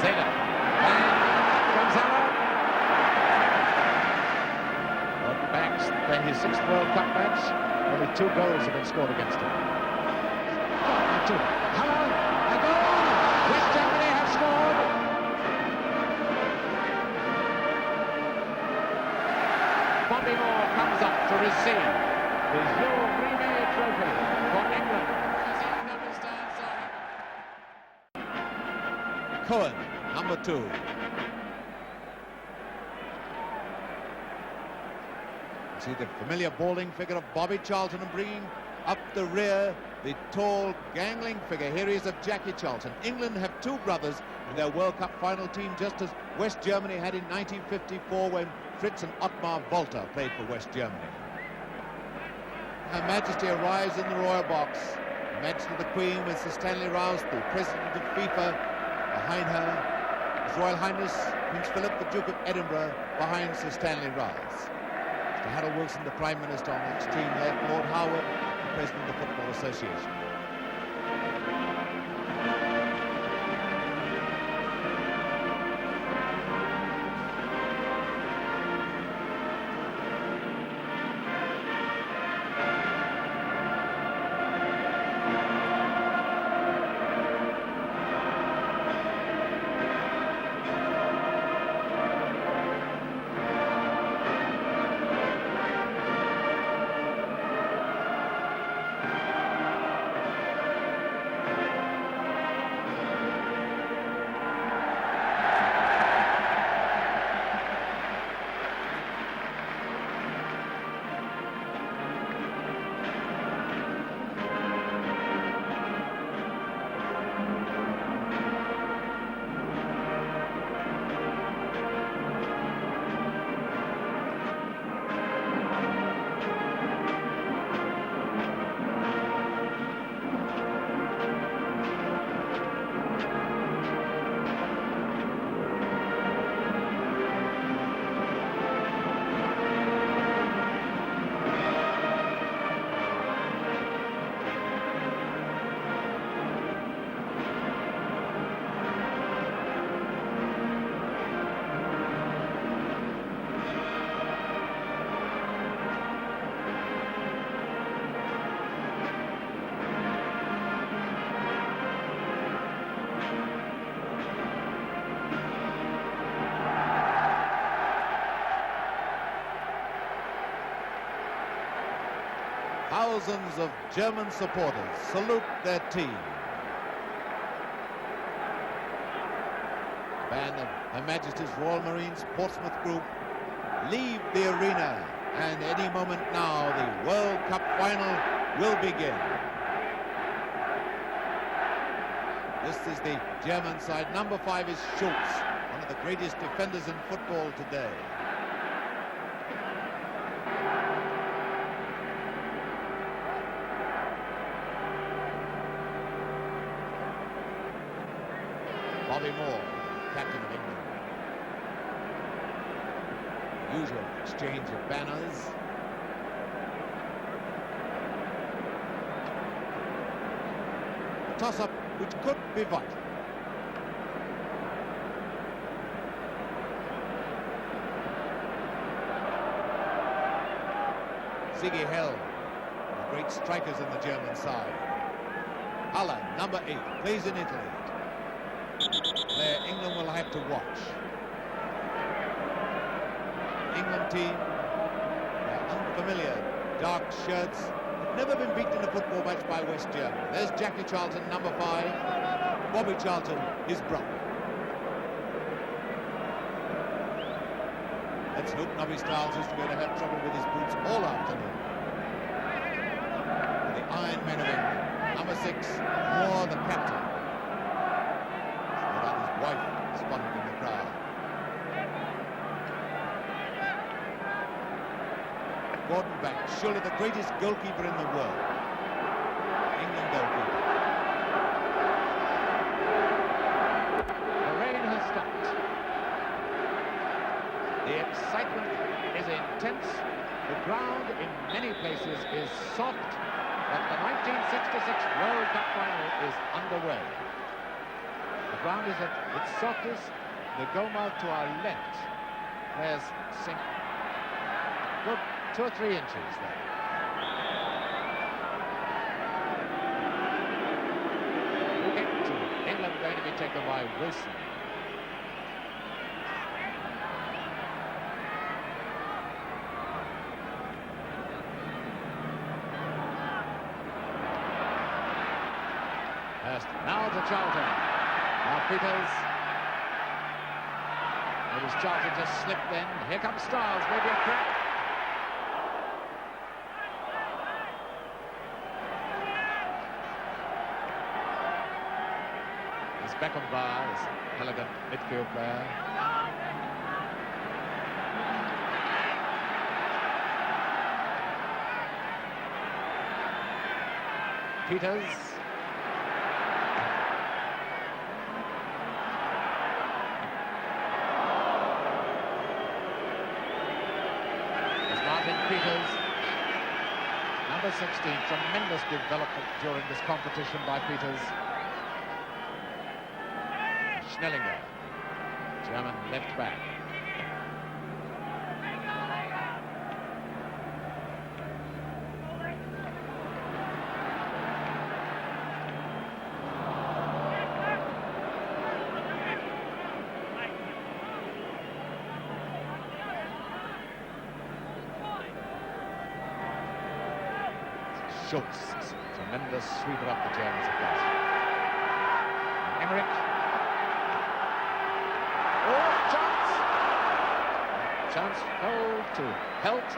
Sega. Gonzalo. Gordon Banks, playing his 6th World Cup match. Only 2 goals have been scored against him. Hello, a goal! West Germany have scored! Bobby Moore comes up to receive his Euro Remade trophy for England. Cohen, number 2. See the familiar bowling figure of Bobby Charlton, and bringing up the rear the tall, gangling figure. Here he is of Jackie Charlton. England have 2 brothers in their World Cup final team, just as West Germany had in 1954 when Fritz and Ottmar Walter played for West Germany. Her Majesty arrives in the royal box. Her Majesty the Queen with Sir Stanley Rouse, the President of FIFA, behind her. His Royal Highness Prince Philip, the Duke of Edinburgh, behind Sir Stanley Rouse. Mr. Harold Wilson, the Prime Minister on the extreme left. Lord Howard, the President of the Football Association. Thousands of German supporters salute their team. The band of Her Majesty's Royal Marines Portsmouth Group leave the arena, and any moment now the World Cup final will begin. This is the German side. Number 5 is Schultz, one of the greatest defenders in football today. Bobby Moore, captain of England. Usual exchange of banners. A toss-up which could be vital. Ziggy Hell, one of the great strikers in the German side. Haller, number 8, plays in Italy. Player England will have to watch. England team, their unfamiliar dark shirts, have never been beaten in a football match by West Germany. There's Jackie Charlton, number 5. Bobby Charlton, his brother. Let's hope Nobby Stiles is going to have trouble with his boots all afternoon. The Iron Man of England, number 6, Moore, the captain. Wife spotted in the crowd. Gordon Banks, surely the greatest goalkeeper in the world. England goalkeeper. The rain has stopped. The excitement is intense. The ground in many places is soft, but the 1966 World Cup final is underway. The ground is at its softest. The goal mouth to our left. Players sink good 2 or 3 inches there. Kick to England, going to be taken by Wilson. Now to Charlton. Now Peters. It was Charlton just slipped in. Here comes Styles. Maybe a crack. There's Beckenbauer, this elegant midfield player. Peters. Peters, number 16, tremendous development during this competition by Peters. Schnellinger, German left back. Schultz, tremendous sweeper up the Germans across. Emmerich. Oh, chance! Chance goal to Helt.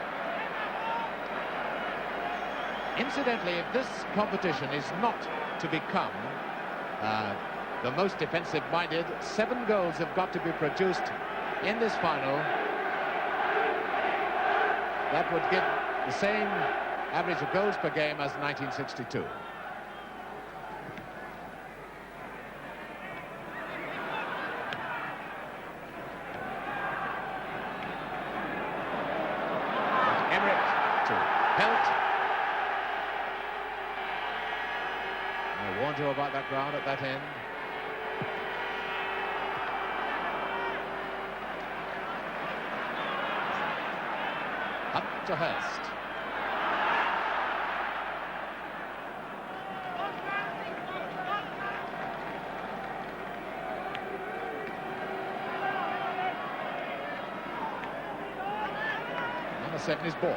Incidentally, if this competition is not to become the most defensive-minded, 7 goals have got to be produced in this final. That would give the same average of goals per game as 1962. Emmerich to Helt. I warned you about that ground at that end. Up to Hurst. Number 7 is ball.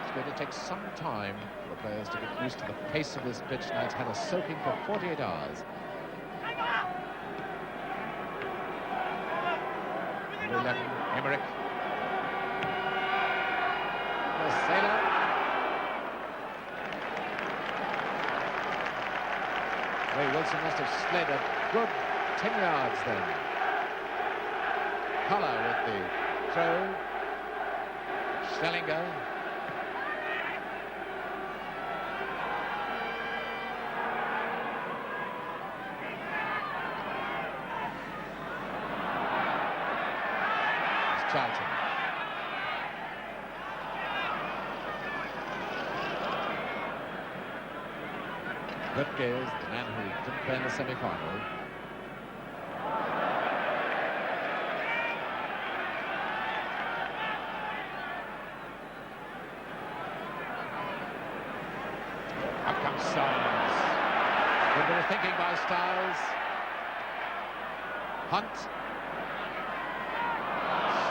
It's going to take some time for the players to get used to the pace of this pitch. Now it's had a soaking for 48 hours. Number 11, Emmerich. Sailor. Ray Wilson must have slid a good 10 yards then. Haller with the throw. Schnellinger. It's Charlton. Rutger is the man who didn't play in the semi-final. Up comes Styles. Good bit of thinking by Styles. Hunt.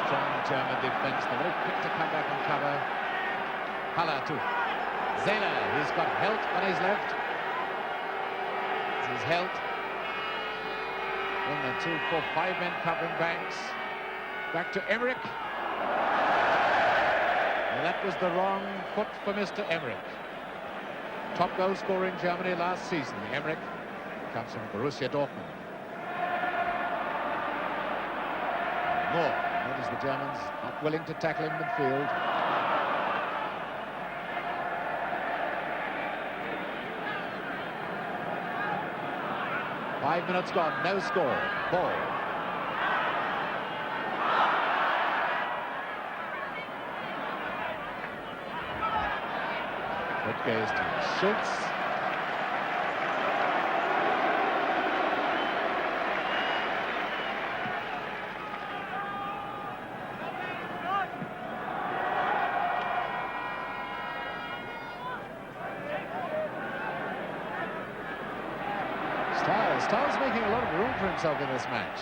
Strong German defense. They're very quick to come back and cover. Haller to Zehler. He's got Helt on his left. He's Helt. 1 and 2, 4, 5 men covering Banks. Back to Emmerich. And that was the wrong foot for Mr. Emmerich. Top goal scorer in Germany last season. Emmerich comes from Borussia Dortmund. More. Notice the Germans not willing to tackle in midfield. Five minutes gone, no score. Ball. It goes to Schultz. Styles making a lot of room for himself in this match.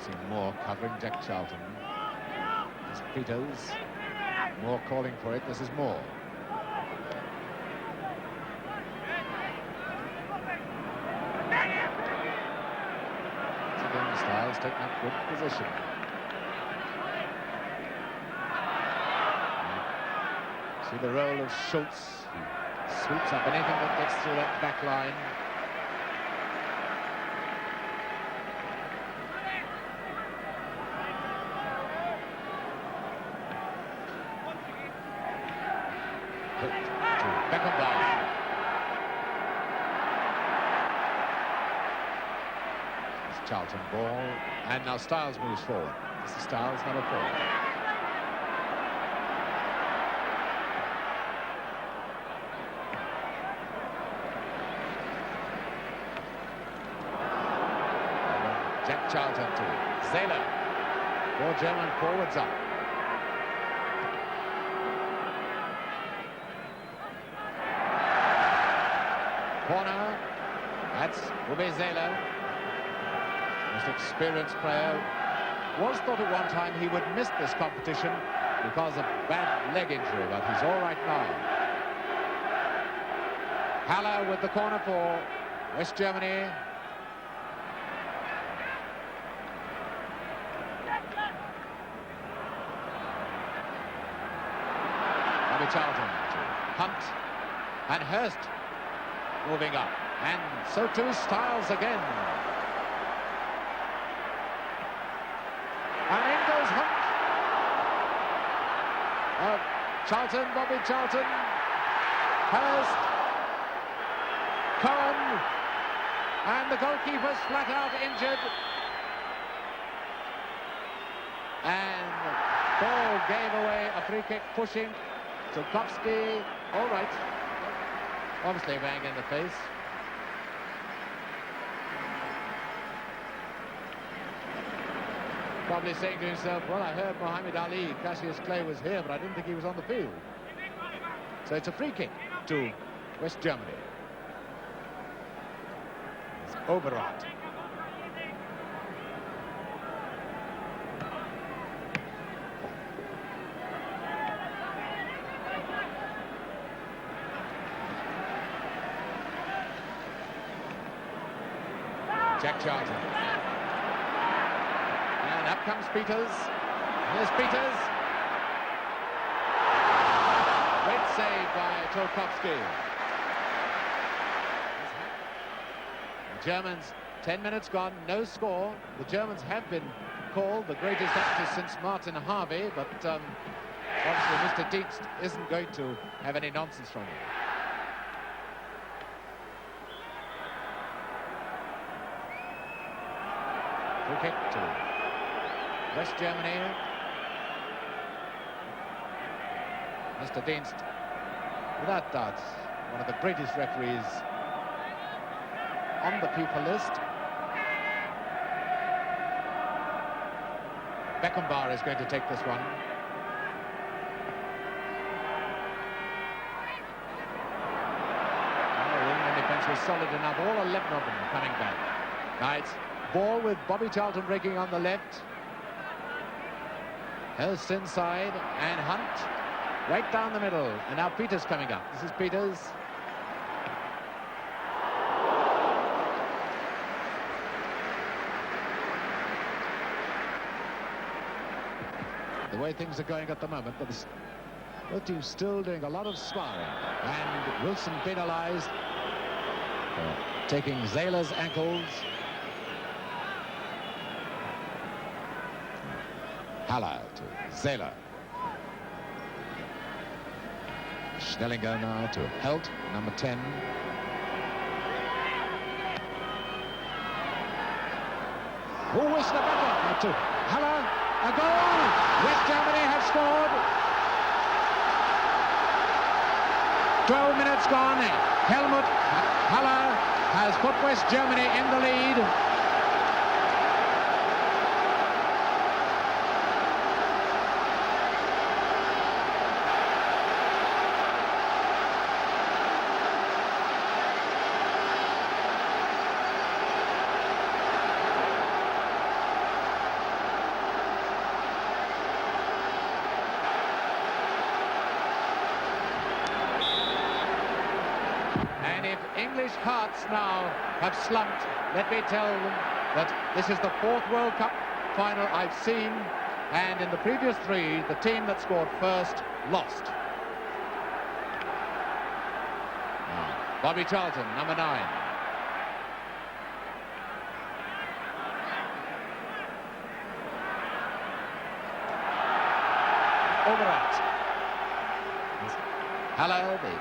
See Moore covering Jack Charlton. It's Peters. Moore calling for it. This is Moore. Again, Styles taking up good position. See the role of Schultz. He sweeps up anything that gets through that back line. To Beckenbauer. It's Charlton ball, and now Styles moves forward. This is Styles, number 4. Jack Charlton to Zähler. 4 German forwards up. Corner. That's Uwe Zähler. Most experienced player. Was thought at one time he would miss this competition because of bad leg injury, but he's all right now. Haller with the corner for West Germany. Charlton to Hunt, and Hurst moving up, and so too Styles again, and in goes Hunt. Charlton, Bobby Charlton, Hurst, Cohen, and the goalkeeper's flat out injured, and ball gave away a free kick, pushing. Tchaikovsky, all right. Obviously a bang in the face. Probably saying to himself, well, I heard Muhammad Ali, Cassius Clay was here, but I didn't think he was on the field. So it's a free kick to West Germany. It's Oberrat. Jack Charlton. And up comes Peters. Here's Peters. Great save by Tchaikovsky. The Germans, 10 minutes gone, no score. The Germans have been called the greatest actors since Martin Harvey, but obviously Mr. Dienst isn't going to have any nonsense from him. Free kick to West Germany. Mr. Dienst, without doubt, one of the greatest referees on the FIFA list. Beckenbauer is going to take this one. The England defence was solid enough. All 11 of them are coming back. Right. Ball with Bobby Charlton breaking on the left. Hurst inside, and Hunt right down the middle. And now Peters coming up. This is Peters. The way things are going at the moment, but both teams still doing a lot of sparring. And Wilson penalised, taking Zähler's ankles. Haller to Zähler. Schnellinger now to Helt, number 10. Oh, Whistler back to Haller. A goal! West Germany have scored. 12 minutes gone. Helmut Haller has put West Germany in the lead. And if English hearts now have slumped, let me tell them that this is the 4th World Cup final I've seen, and in the previous 3, the team that scored first lost. Bobby Charlton, number 9. Overat. Haller, the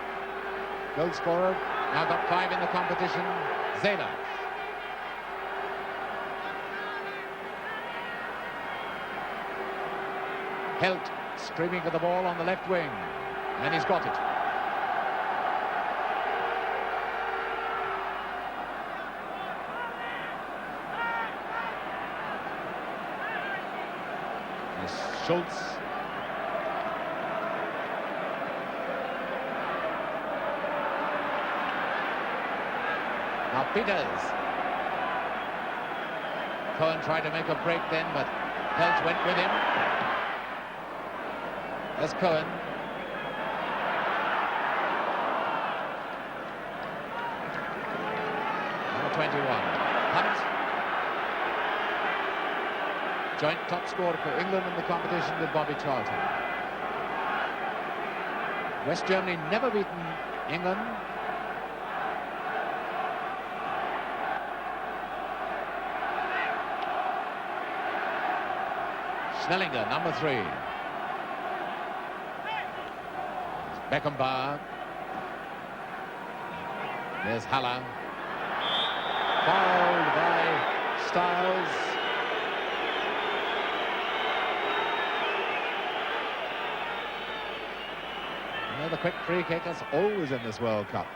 goal scorer, now got 5 in the competition. Zela. Helt screaming for the ball on the left wing, and he's got it. There's Schultz. Now Peters. Cohen tried to make a break then, but Helt went with him. There's Cohen. Number 21. Hunt. Joint top scorer for England in the competition with Bobby Charlton. West Germany never beaten England. Schnellinger, number 3. Beckenbauer. There's Haller. Fouled by Styles. Another quick free kick, that's always in this World Cup.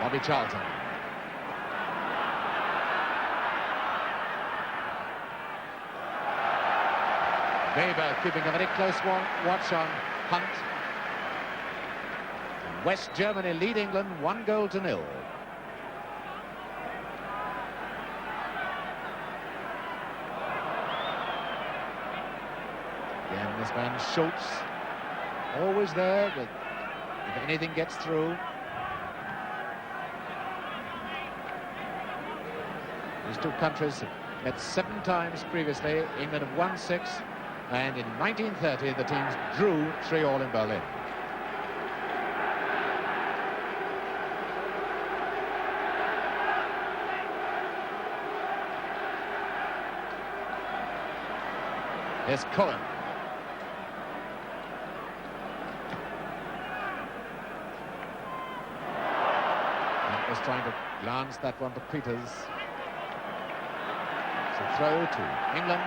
Bobby Charlton. Weber keeping a very close watch on Hunt. West Germany lead England 1-0. Again, this man Schultz, always there, but if anything gets through. These two countries have met 7 times previously. England have won 6, and in 1930 the teams drew 3-3 in Berlin. Here's Cohen. And was trying to glance that one to Peters. A throw to England.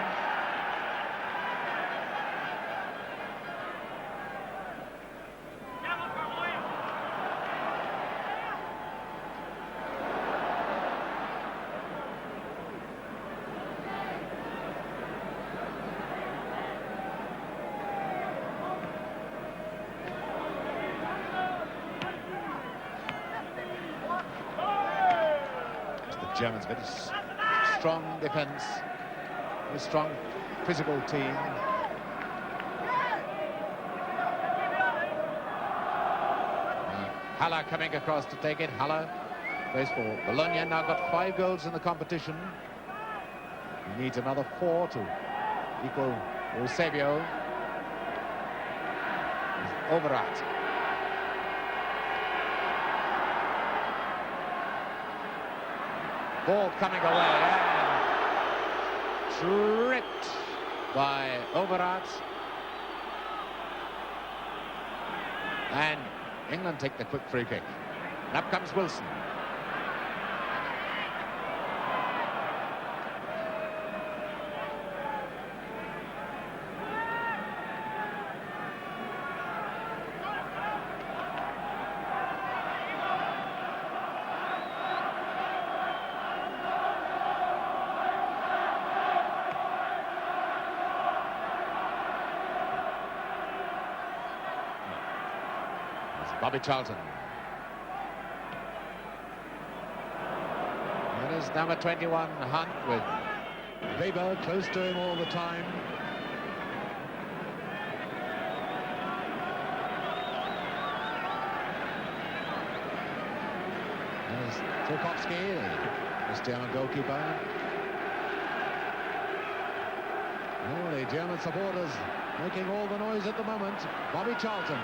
The Germans very strong defense, a strong physical team. Haller coming across to take it. Haller plays for Bologna, now got 5 goals in the competition. He needs another 4 to equal Eusebio. Overat. Ball coming away and tripped by Overat. And England take the quick free kick. And up comes Wilson. Bobby Charlton. That is number 21, Hunt, with Weber close to him all the time. There's Tarkowski, this German goalkeeper. Oh, the German supporters making all the noise at the moment. Bobby Charlton.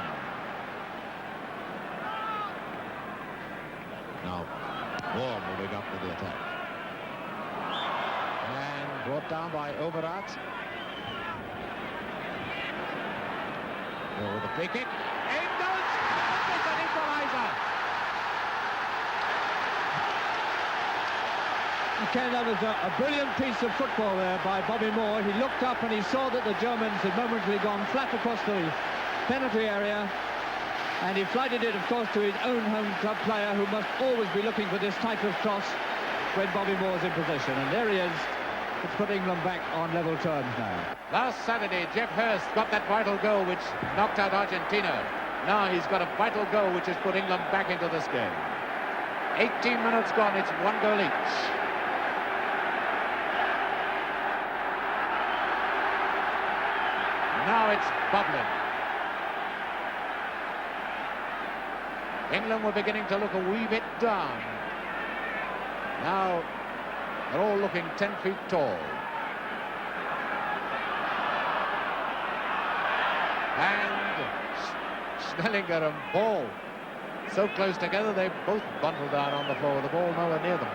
Now, Moore moving up with the attack. And brought down by Overat. With the free kick. In goes! It's an equaliser! Okay, that was a brilliant piece of football there by Bobby Moore. He looked up and he saw that the Germans had momentarily gone flat across the penalty area, and he flighted it, of course, to his own home club player, who must always be looking for this type of cross when Bobby Moore's in possession. And there he is. It's put England back on level terms now. Last Saturday, Jeff Hurst got that vital goal which knocked out Argentina. Now he's got a vital goal which has put England back into this game. 18 minutes gone, it's 1 goal each. Now it's bubbling. England were beginning to look a wee bit down. Now they're all looking 10 feet tall. And Schnellinger and Ball so close together, they both bundled down on the floor with the ball nowhere near them.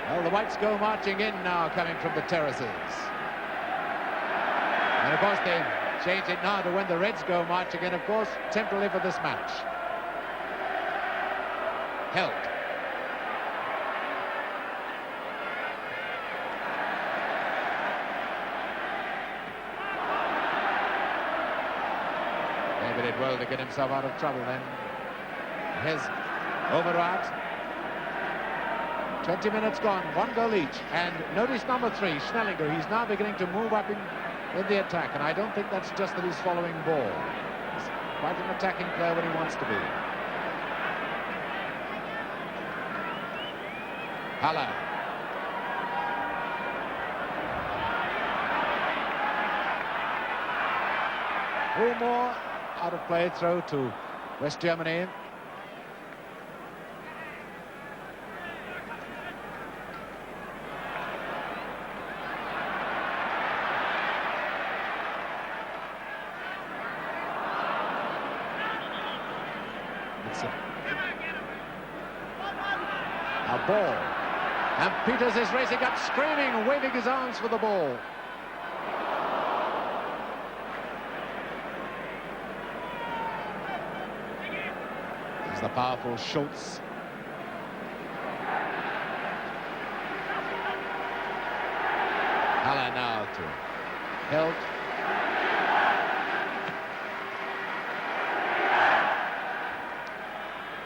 Well, the Whites go marching in now, coming from the terraces. And of course they change it now to when the Reds go marching in, of course, temporarily for this match. Held. Maybe did well to get himself out of trouble then. Here's Overat. 20 minutes gone, 1 goal each. And notice number 3, Schnellinger. He's now beginning to move up in the attack, and I don't think that's just that he's following ball. He's quite an attacking player when he wants to be. Haller. More out of play, throw to West Germany. A ball, and Peters is racing up, screaming and waving his arms for the ball. There's the powerful Schultz. Haller now to Held.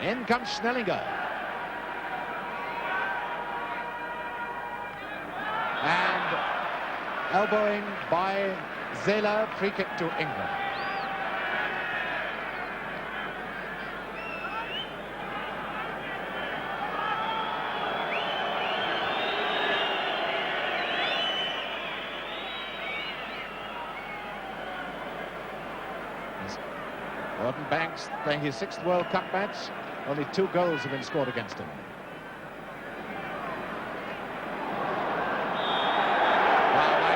In comes Schnellinger. And elbowing by Zähler, free kick to England. Gordon Banks playing his 6th World Cup match. Only 2 goals have been scored against him.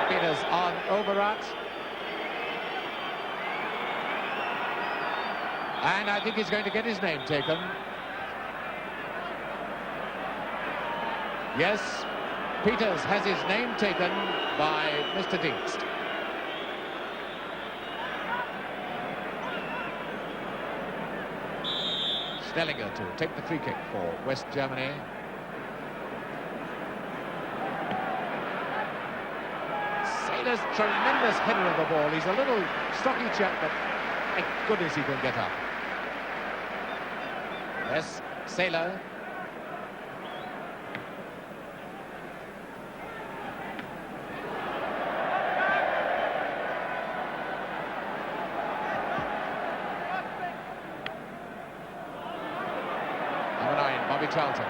Peters on Overat. And I think he's going to get his name taken. Yes, Peters has his name taken by Mr. Dienst. Schnellinger to take the free kick for West Germany. Sailor's tremendous header of the ball. He's a little stocky chap, but thank goodness he can get up. Yes, Sailor. Charlton.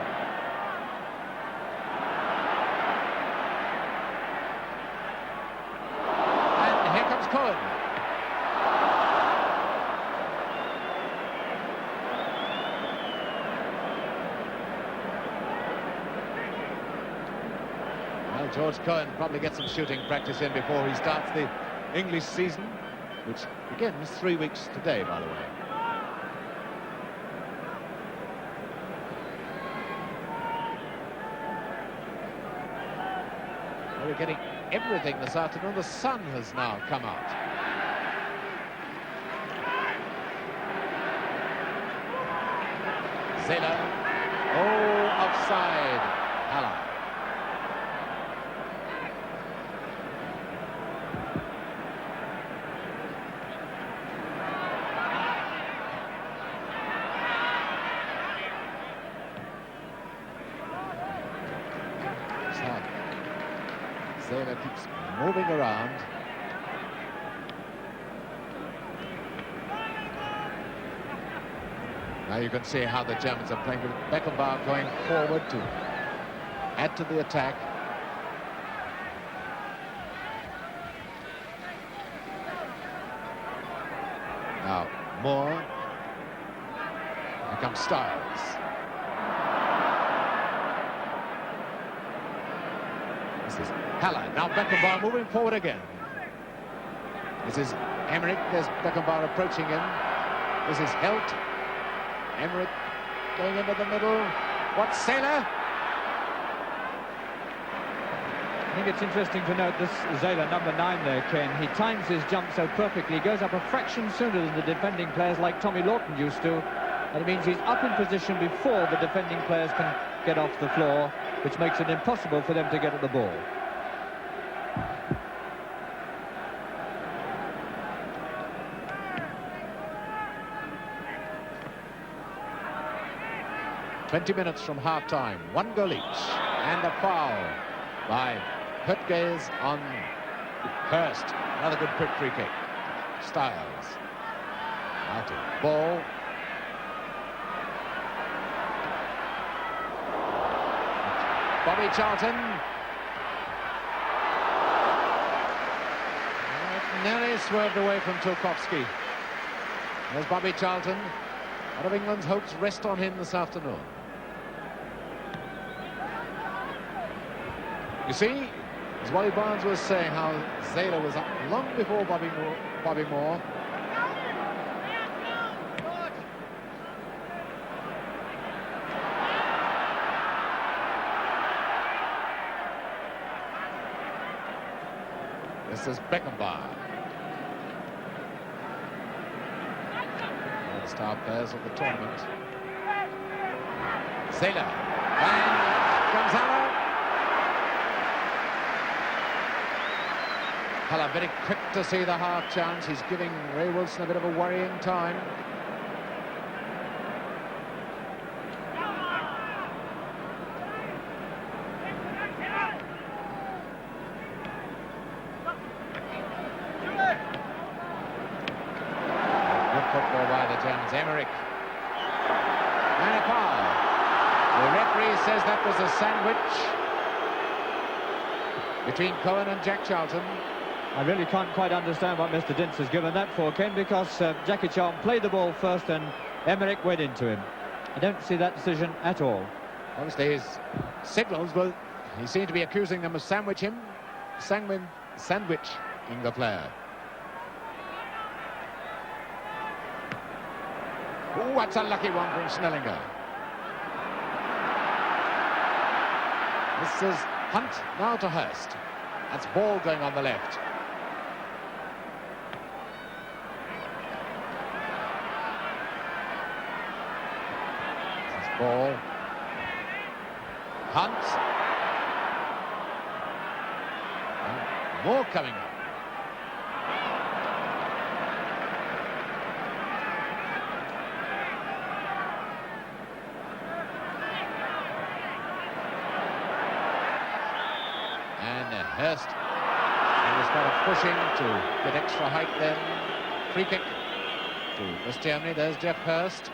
And here comes Cohen. Well, George Cohen probably gets some shooting practice in before he starts the English season, which begins 3 weeks today, by the way. Well, we're getting everything this afternoon. The sun has now come out. Zela. Oh, offside. Haller. Zela keeps moving around. Now you can see how the Germans are playing with Beckenbauer going forward to add to the attack. Now Moore. Here comes Styles. This is Haller. Now Beckenbauer moving forward again. This is Emmerich. There's Beckenbauer approaching him. This is Helt. Emmerich going into the middle. What's Zela? I think it's interesting to note this Zela, number 9 there, Ken. He times his jump so perfectly. He goes up a fraction sooner than the defending players like Tommy Lawton used to. And it means he's up in position before the defending players can get off the floor, which makes it impossible for them to get at the ball. "20 minutes from half-time, 1 goal each, and a foul by Höttges on Hurst. Another good quick free kick. Styles. Out of ball. Bobby Charlton. Nearly swerved away from Tulkowski. There's Bobby Charlton. A lot of England's hopes rest on him this afternoon. You see, as Wally Barnes was saying, how Zela was up long before Bobby Moore. This is Beckenbauer. One of the star players of the tournament. Zela. And comes Haller. Haller very quick to see the half chance. He's giving Ray Wilson a bit of a worrying time. Football by the Germans. Emmerich. And a foul. The referee says that was a sandwich between Cohen and Jack Charlton. I really can't quite understand what Mr. Dintz has given that for, Ken, because Jackie Charlton played the ball first and Emmerich went into him. I don't see that decision at all. Obviously his signals, well, he seemed to be accusing them of sandwiching the player. Oh, that's a lucky one from Schnellinger. This is Hunt now to Hurst. That's Ball going on the left. This is Ball. Hunt. And more coming up. Hurst, he was kind of pushing to get extra height then. Free kick to West Germany. There's Jeff Hurst.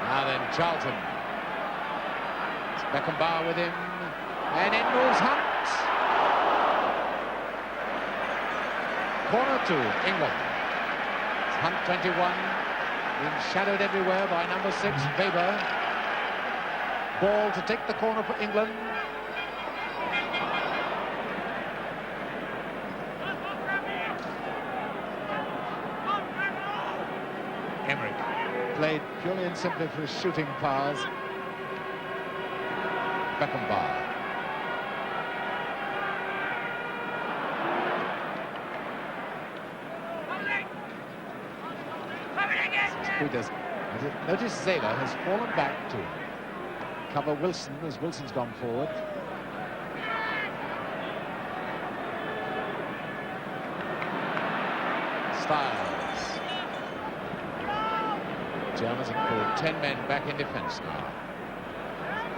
Now then, Charlton. It's Beckenbauer with him. And in moves Hunt. Corner to England. It's Hunt 21. Being shadowed everywhere by number 6, Weber. Ball to take the corner for England. Emmerich played purely and simply for his shooting powers. Beckenbauer. Notice Zayler has fallen back to cover Wilson as Wilson's gone forward. Styles. Germans have pulled 10 men back in defence now.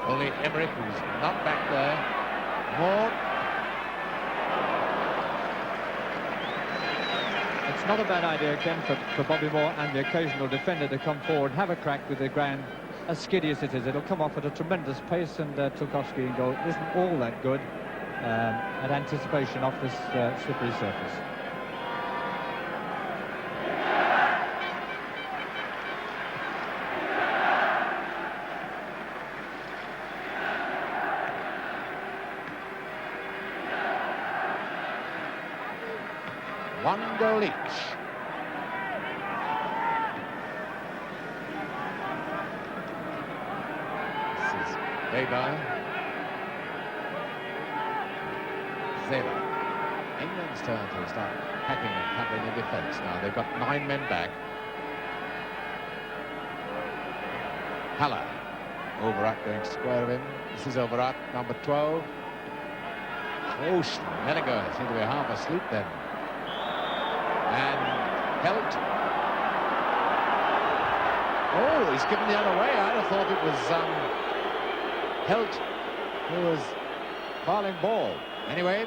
Only Emmerich, who's not back there. Moore. It's not a bad idea, Ken, for Bobby Moore and the occasional defender to come forward, have a crack with the ground as skiddy as it is. It'll come off at a tremendous pace, and Tarkowski in goal isn't all that good at anticipation off this slippery surface. One goal each. This is Weber. Zayler. England's turn to start packing and covering the defence now. They've got 9 men back. Haller. Overat going to square him. This is Overat, number 12. Oh, Schnellinger seemed to be half asleep then. And Helt. Oh, he's given the other way. I'd have thought it was Helt who was fouling ball. Anyway,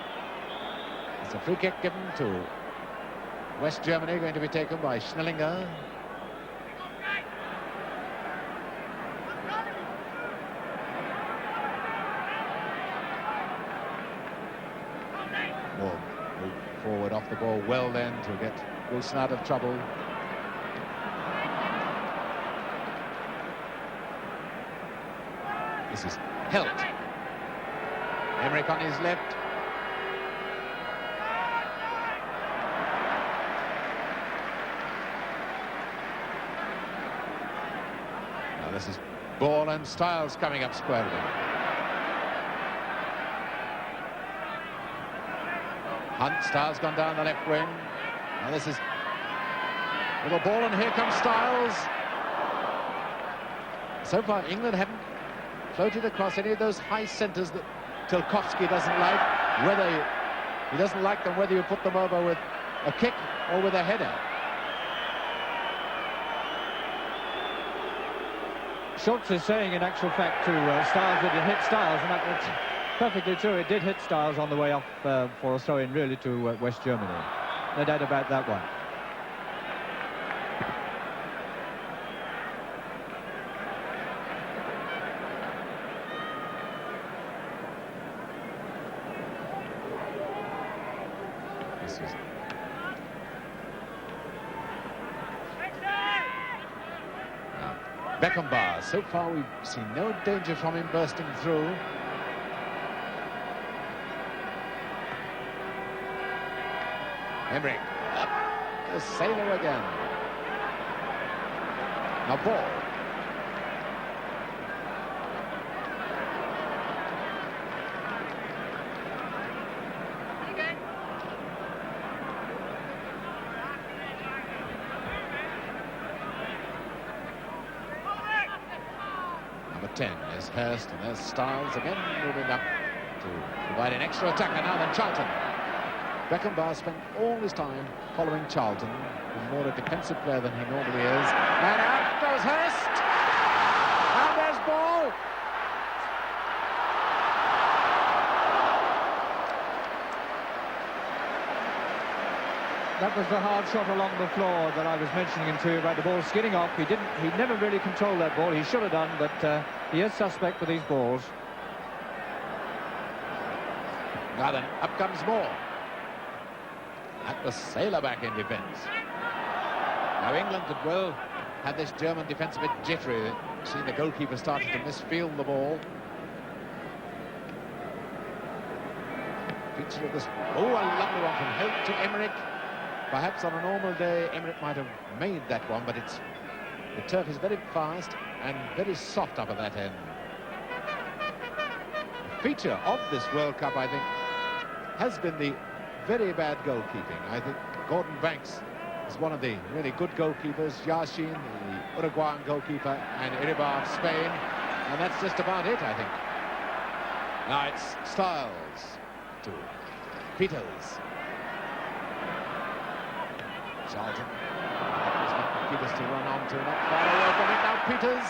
it's a free kick given to West Germany, going to be taken by Schnellinger. Moore moved forward off the ball well then to get Wilson out of trouble. This is Helt. Emmerich on his left. Now this is Ball and Styles coming up squarely. Hunt, Styles gone down the left wing. Now this is little ball, and here comes Styles. So far, England haven't floated across any of those high centres that Tarkowski doesn't like. Whether he doesn't like them, whether you put them over with a kick or with a header. Schultz is saying, in actual fact, to Styles that it hit Styles, and that's perfectly true. It did hit Styles on the way off for a throw-in, really, to West Germany. No doubt about that one. This is Beckenbauer. So far, we've seen no danger from him bursting through. Emmerich up the sailor again. Now Ball. Number 10 is Hurst, and there's Styles again moving up to provide an extra attacker. Now then Charlton. Beckenbauer spent all his time following Charlton, who's more a defensive player than he normally is. And out goes Hurst! And there's Ball! That was the hard shot along the floor that I was mentioning to you about the ball skidding off. He never really controlled that ball. He should have done, but he is suspect with these balls. Now then, up comes Moore. That was Sailor back in defence. Now England could well have this German defence a bit jittery. Seeing the goalkeeper starting to misfield the ball. Feature of this. Oh, a lovely one from Holt to Emmerich. Perhaps on a normal day, Emmerich might have made that one, but the turf is very fast and very soft up at that end. The feature of this World Cup, I think, has been the very bad goalkeeping. I think Gordon Banks is one of the really good goalkeepers. Yashin, the Uruguayan goalkeeper, and Iribar of Spain. And that's just about it, I think. Now it's Styles to Peters. Charlton. Peters to run on to, not far away from it. Now Peters.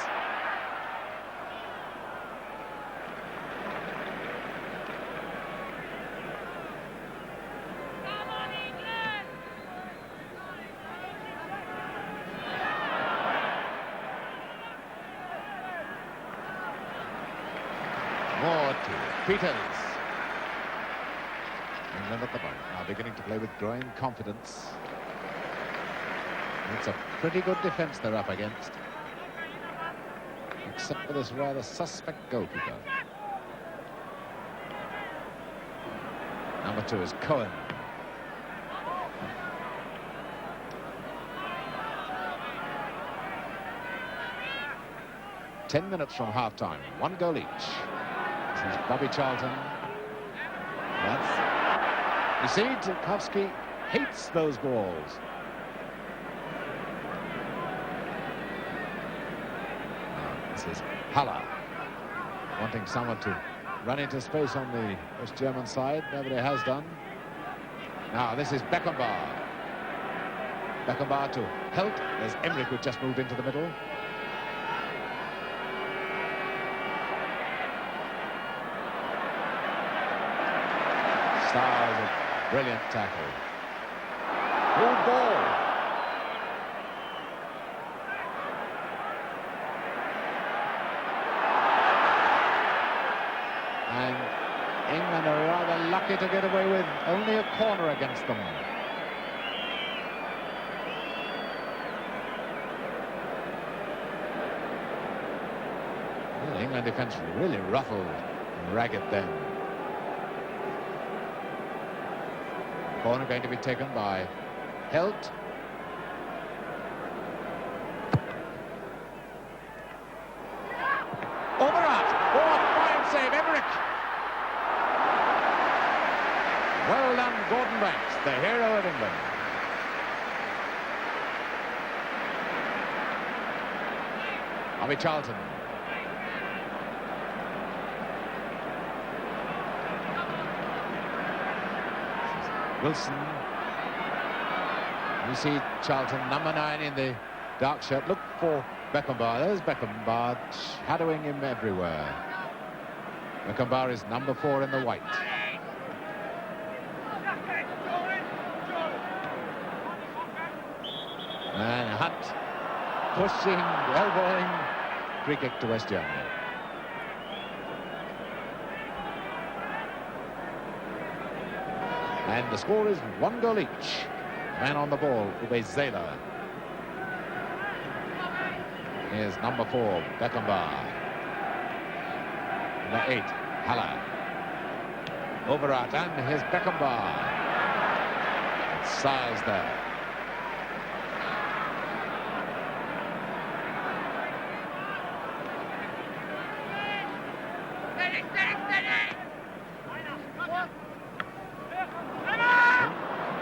More to Peters. England at the moment now beginning to play with growing confidence. It's a pretty good defence they're up against, except for this rather suspect goalkeeper. Number 2 is Cohen. Ten minutes from half-time, 1 goal each. This is Bobby Charlton. You see, Tarkowski hates those balls. This is Haller, wanting someone to run into space on the West German side. Nobody has done. Now this is Beckenbauer. Beckenbauer to Helt. There's Emmerich who just moved into the middle. Styles, a brilliant tackle. Good ball. And England are rather lucky to get away with only a corner against them. Well, England defence really ruffled and ragged then. Corner going to be taken by Helt. Overat! Oh, fine save, Emmerich! Well done, Gordon Banks, the hero of England. Bobby Charlton. Wilson. You see Charlton, number 9 in the dark shirt. Look for Beckenbauer. There's Beckenbauer shadowing him everywhere. Beckenbauer is number 4 in the white. And Hunt pushing, elbowing. Free kick to West Germany. And the score is 1 goal each. Man on the ball, Uwe Seeler. Here's number 4, Beckenbauer. Number 8, Haller. Overat, and here's Beckenbauer. It's size there.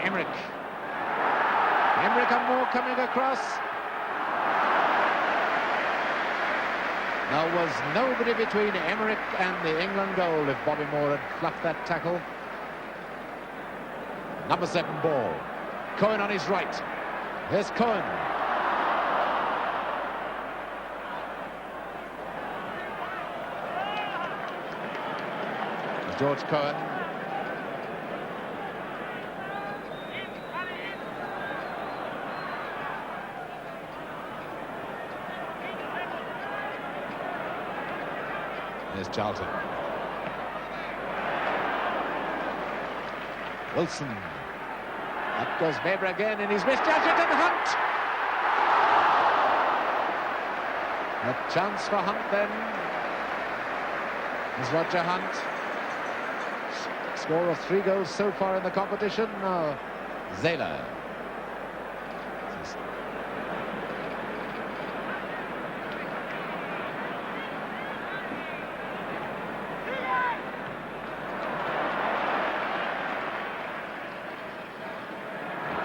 Emmerich. Emmerich and Moore coming across. There was nobody between Emmerich and the England goal if Bobby Moore had fluffed that tackle. Number 7 ball. Cohen on his right. Here's Cohen. George Cohen. Here's Charlton. Wilson. Up goes Weber again, and he's misjudged it, and Hunt. A chance for Hunt then. Is Roger Hunt. Score of 3 goals so far in the competition. Zähler.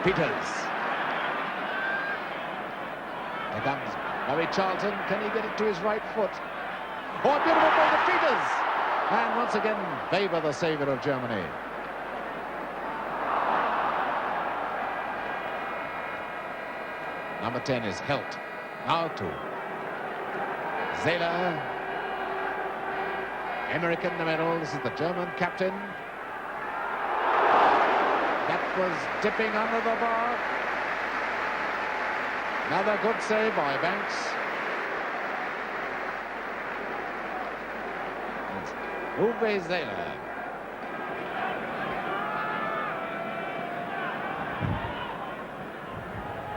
Peters. Here comes Bobby Charlton. Can he get it to his right foot? Oh, a beautiful ball to Peters. And once again, Weber, the saviour of Germany. Number 10 is Helt. Now to Zähler. Emmerich in the middle. This is the German captain. That was dipping under the bar. Another good save by Banks. Uwe Zähler.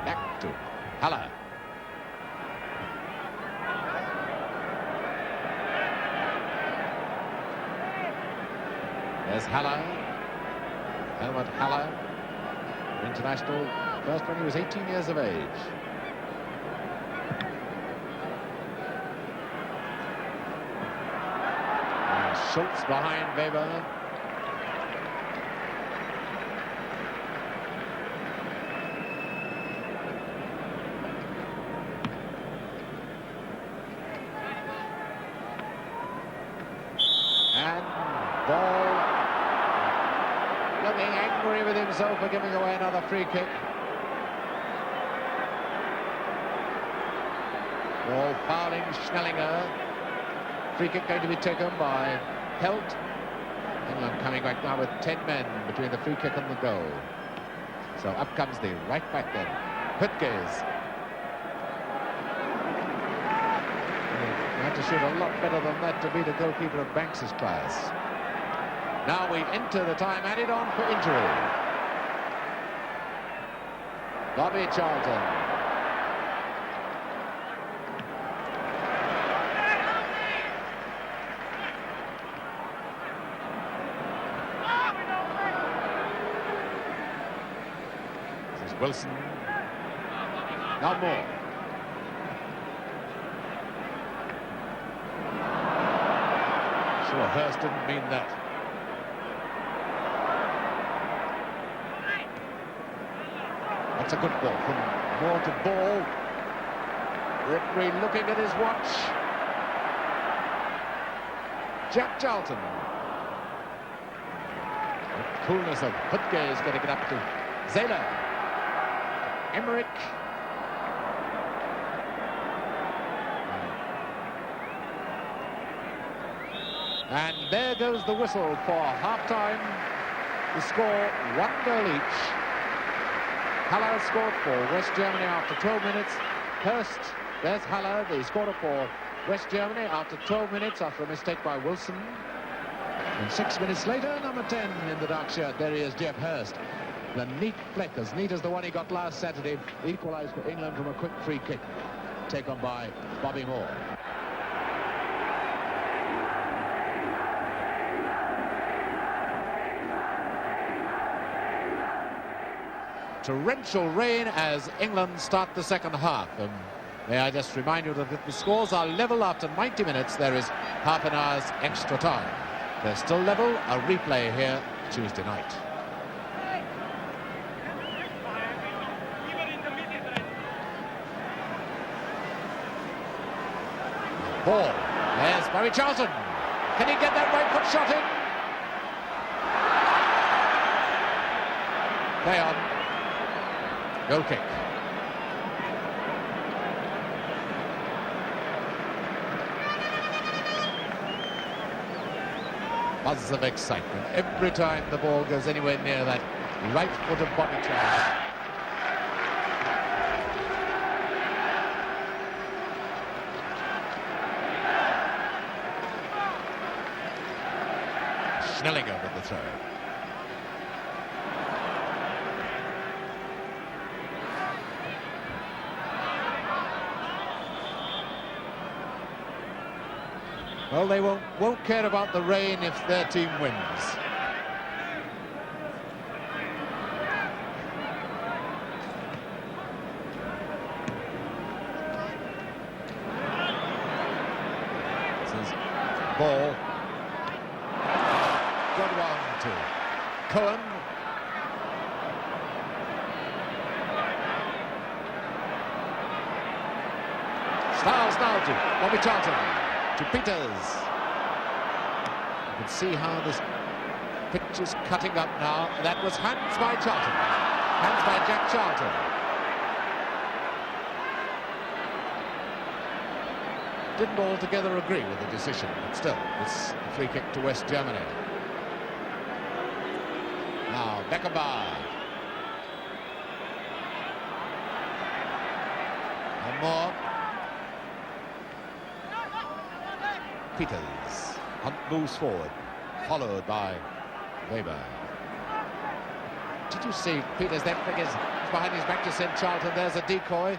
Back to Haller. There's Haller. Helmut Haller, international, first when he was 18 years of age. Schultz behind Weber. And ball. Looking angry with himself for giving away another free kick. Ball fouling Schnellinger. Free kick going to be taken by Helt. England coming back now with 10 men between the free kick and the goal. So up comes the right back then, Hüttges. He had to shoot a lot better than that to beat a goalkeeper of Banks's class. Now we enter the time added on for injury. Bobby Charlton. This is Wilson. Now Moore. Sure, Hurst didn't mean that. That's a good ball from Moore to ball. Referee looking at his watch. Jack Charlton. The coolness of Hüttges is going to get up to Zähler. Emmerich. And there goes the whistle for half-time. The score, 1 goal each. Haller scored for West Germany after 12 minutes. Hurst, there's Haller, the scorer for West Germany after 12 minutes after a mistake by Wilson. And 6 minutes later, number 10 in the dark shirt, there he is, Geoff Hurst. The neat flick, as neat as the one he got last Saturday, equalised for England from a quick free kick, taken by Bobby Moore. Torrential rain as England start the second half. May I just remind you that if the scores are level after 90 minutes, there is half an hour's extra time. They're still level, a replay here Tuesday night. Ball. There's Bobby Charlton. Can he get that right foot shot in? Play on. Goal kick. Buzz of excitement every time the ball goes anywhere near that right foot of Bobby Charlton. Schnellinger with the throw. Well, they won't care about the rain if their team wins. This is ball. Good one to Cohen. Styles now to Bobby Charlton. To Peters. You can see how this pitch is cutting up now. That was hands by Charlton. Hands by Jack Charlton. Didn't altogether agree with the decision, but still, it's a free kick to West Germany. Now, Beckenbauer. And more. Peters. Hunt moves forward, followed by Weber. Did you see Peters then figures behind his back to send Charlton? There's a decoy.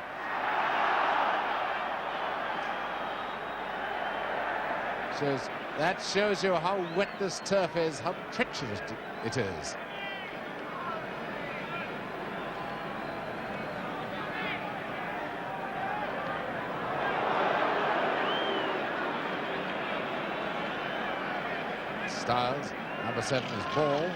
That shows you how wet this turf is, how treacherous it is. Styles, number 7 is Ball.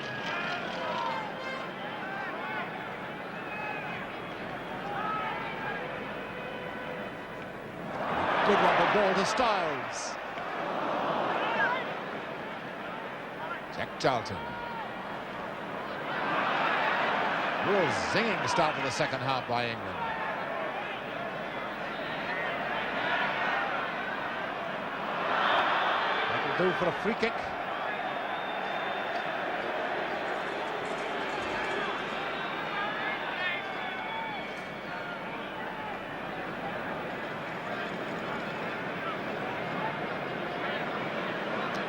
Good one for Ball to Styles. Jack Charlton. Real zinging start to the second half by England. That'll do for a free kick.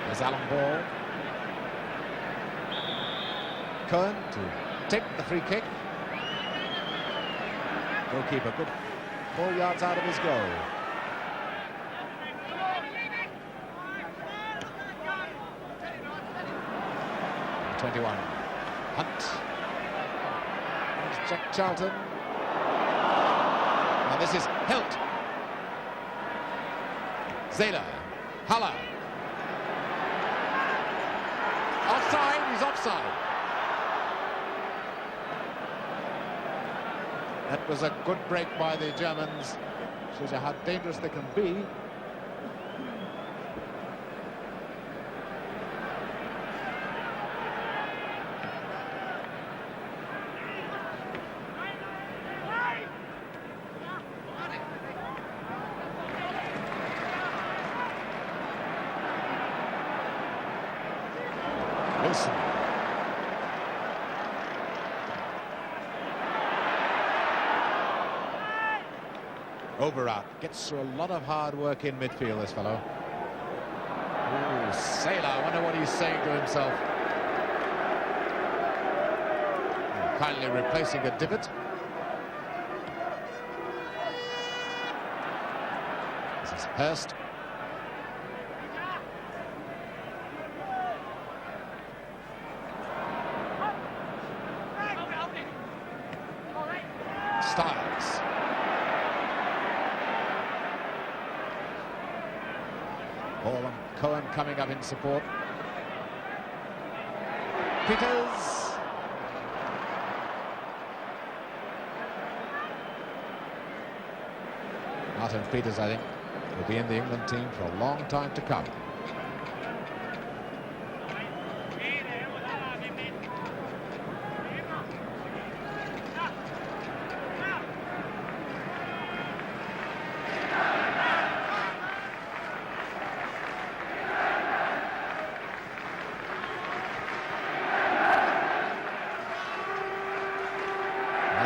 There's Alan Ball. Cohen to take the free kick. Goalkeeper good 4 yards out of his goal. Number 21. Hunt. There's Jack Charlton. Now this is Helt. Zähler. Haller. Offside, he's offside. That was a good break by the Germans. Shows you how dangerous they can be. Wilson. Overart gets through a lot of hard work in midfield, this fellow. Ooh, Sailor, I wonder what he's saying to himself. Kindly replacing a divot. This is Hurst. Styles. Ball and Cohen coming up in support. Peters. Martin Peters, I think, will be in the England team for a long time to come.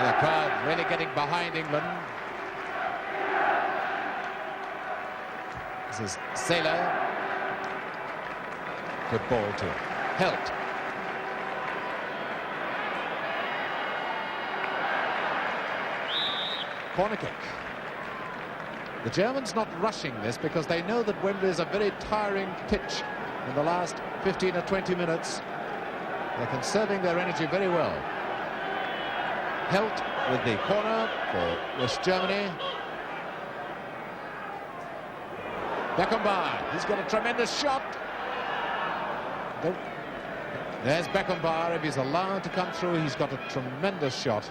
The crowd really getting behind England. This is Sailor. Good ball to Helt. Corner kick. The Germans not rushing this because they know that Wembley is a very tiring pitch in the last 15 or 20 minutes. They're conserving their energy very well. Helt with the corner for West Germany. Beckenbauer, he's got a tremendous shot. There's Beckenbauer. If he's allowed to come through, he's got a tremendous shot.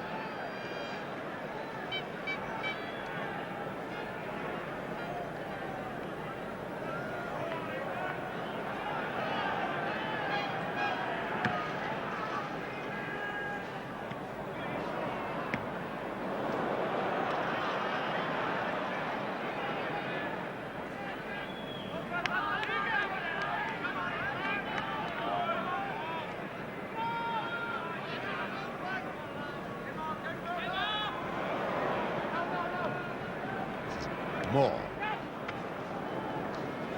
Moore.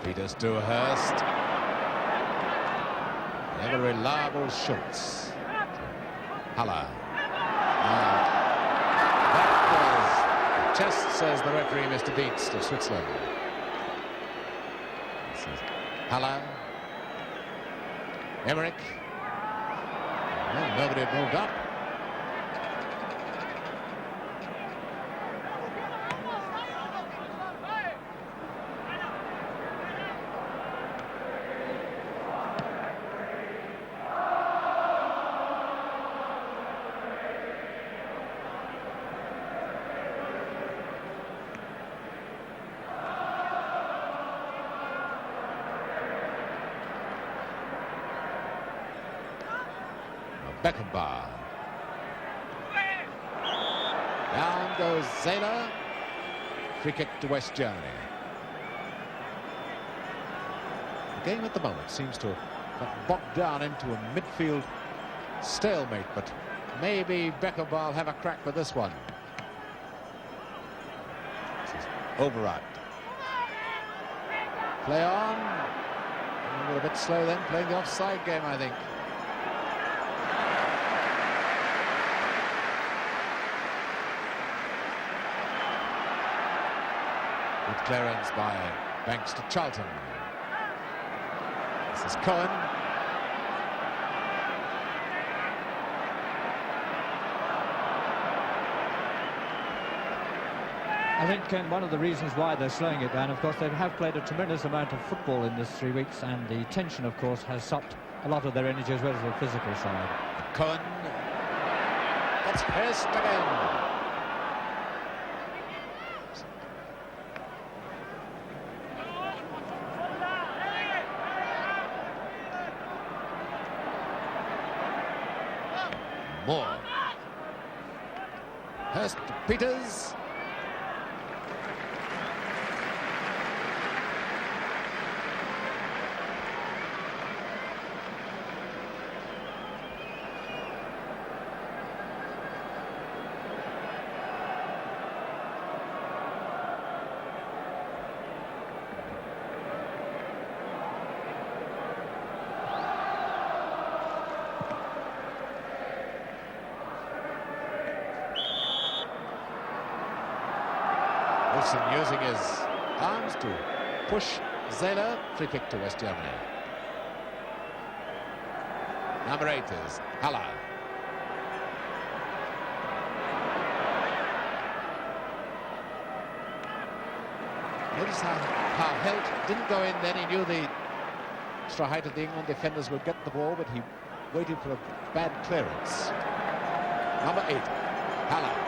Peters to Hurst. Ever reliable Schultz. Haller. That was the chest, says the referee, Mr. Dietz, of Switzerland. This is Haller. Emmerich. Well, nobody had moved up. Beckenbauer. Down goes Zähler. Free kick to West Germany. The game at the moment seems to have got bogged down into a midfield stalemate, but maybe Beckenbauer will have a crack with this one. This is Override. Play on. A little bit slow then, playing the offside game, I think. Good clearance by Banks to Charlton. This is Cohen. I think one of the reasons why they're slowing it down, of course, they have played a tremendous amount of football in this 3 weeks, and the tension, of course, has sucked a lot of their energy as well as the physical side. Cohen. That's Hurst again. Moore. Hurst to Peters. Wilson using his arms to push Zähler. Free kick to West Germany. Number 8 is Haller. Notice how Helt didn't go in then. He knew the extra height of the England defenders would get the ball, but he waited for a bad clearance. Number 8, Haller.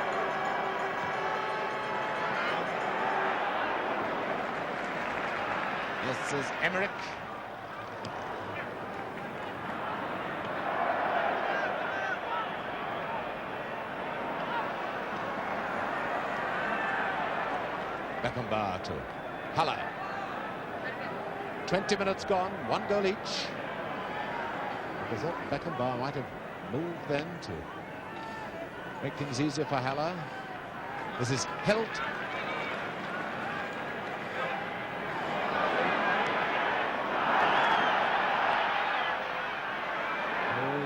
This is Emmerich. Beckenbauer to Haller. 20 minutes gone, 1 goal each. Because Beckenbauer might have moved then to make things easier for Haller. This is Helt.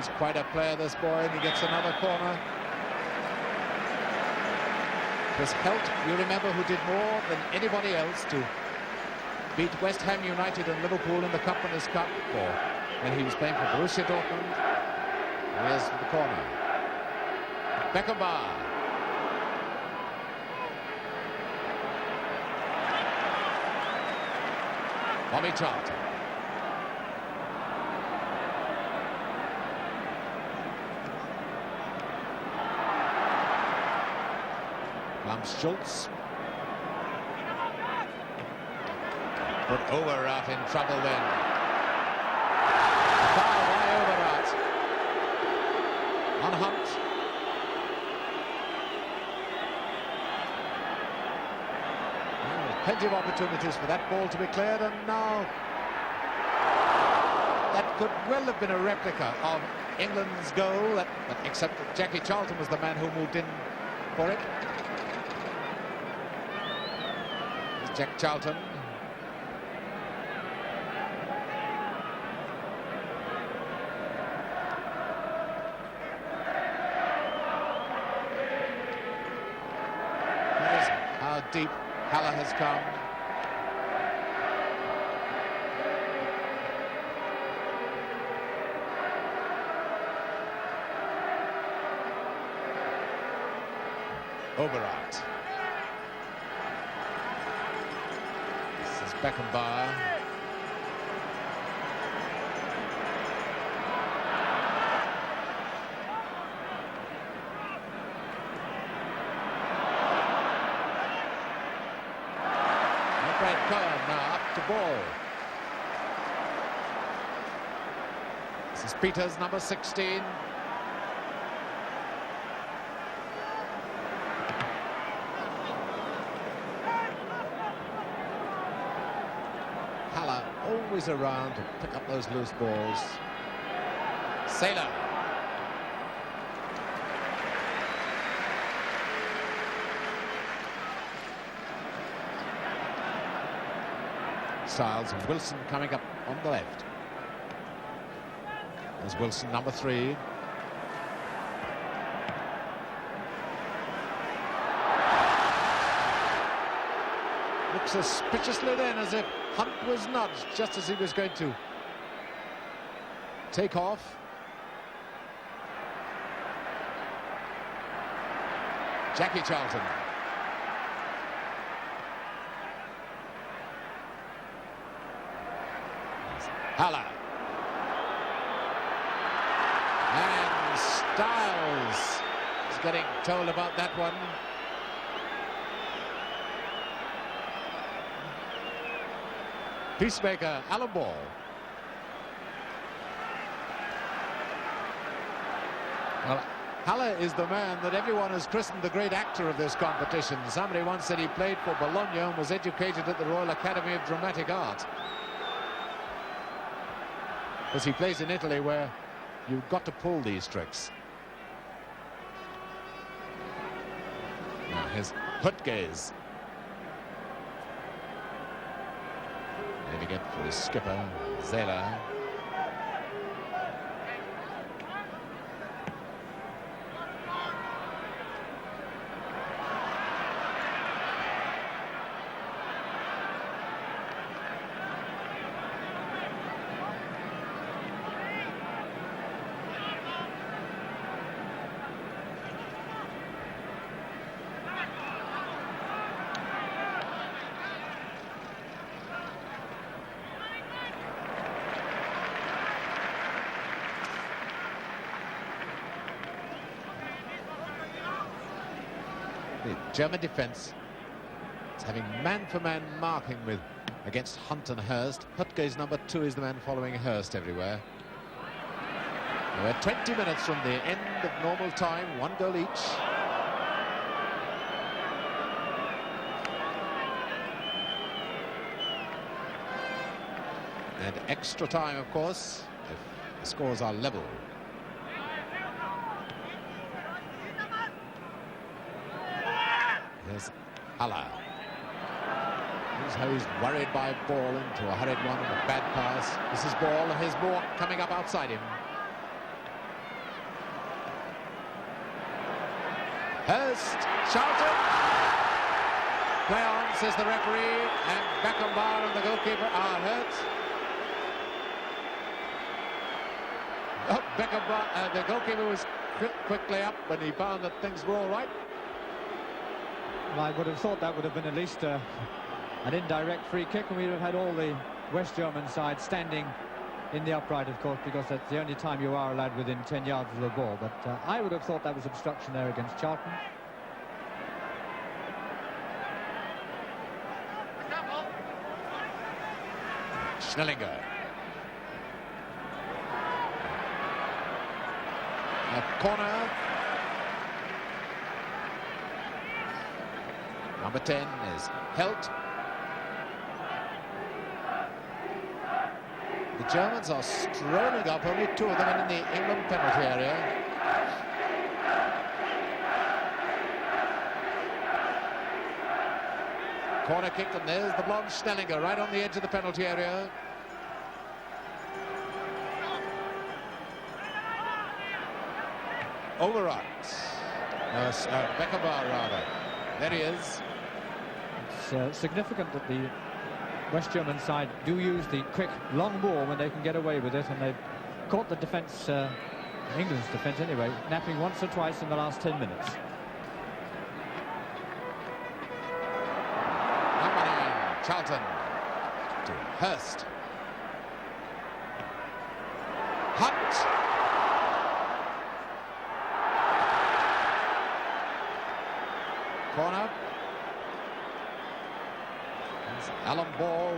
He's quite a player, this boy, and he gets another corner. It was Helt, you remember, who did more than anybody else to beat West Ham United and Liverpool in the Companies Cup when he was playing for Borussia Dortmund. Here's the corner. Beckenbauer. Bobby Charlton. Schultz. But Overraat in trouble then. Foul by Overraat. On Hunt. Well, plenty of opportunities for that ball to be cleared, and now that could well have been a replica of England's goal, but except that Jackie Charlton was the man who moved in for it. Jack Charlton. That is how deep Haller has come. Overraat. Beckenbauer. Brad Cohen now up to ball. This is Peters, number 16. Always around to pick up those loose balls. Sailor. Styles and Wilson coming up on the left. There's Wilson, number 3. Looks suspiciously then as if Hunt was nudged just as he was going to take off. Jackie Charlton. Haller. And Styles is getting told about that one. Peacemaker, Alan Ball. Well, Haller is the man that everyone has christened the great actor of this competition. Somebody once said he played for Bologna and was educated at the Royal Academy of Dramatic Art. Because he plays in Italy, where you've got to pull these tricks. Now here's Hutgaze. Leaving it for his skipper, Zela. The German defence is having man-for-man marking with against Hunt and Hurst. Hutgaze, number 2, is the man following Hurst everywhere. We're 20 minutes from the end of normal time, 1 goal each. And extra time, of course, if the scores are level. Here's Haller. Here's how he's worried by Ball into a hurried one and a bad pass. This is Ball, and here's more coming up outside him. Hurst, Charlton. Play on, says the referee, and Beckenbauer and the goalkeeper are hurt. Oh, Beckenbauer, the goalkeeper was quickly up when he found that things were all right. Well, I would have thought that would have been at least an indirect free kick, and we would have had all the West German side standing in the upright, of course, because that's the only time you are allowed within 10 yards of the ball. But I would have thought that was obstruction there against Charlton. Schnellinger. A corner. Number 10 is Helt. The Germans are strolling up, only 2 of them in the England penalty area. Corner kick, and there's the blonde Schnellinger right on the edge of the penalty area. Overruns. Beckenbauer, rather. There he is. It's significant that the West German side do use the quick long ball when they can get away with it, and they've caught the defence, England's defence anyway, napping once or twice in the last 10 minutes. Number 9, Charlton to Hurst. Hunt. Corner. Alan Ball.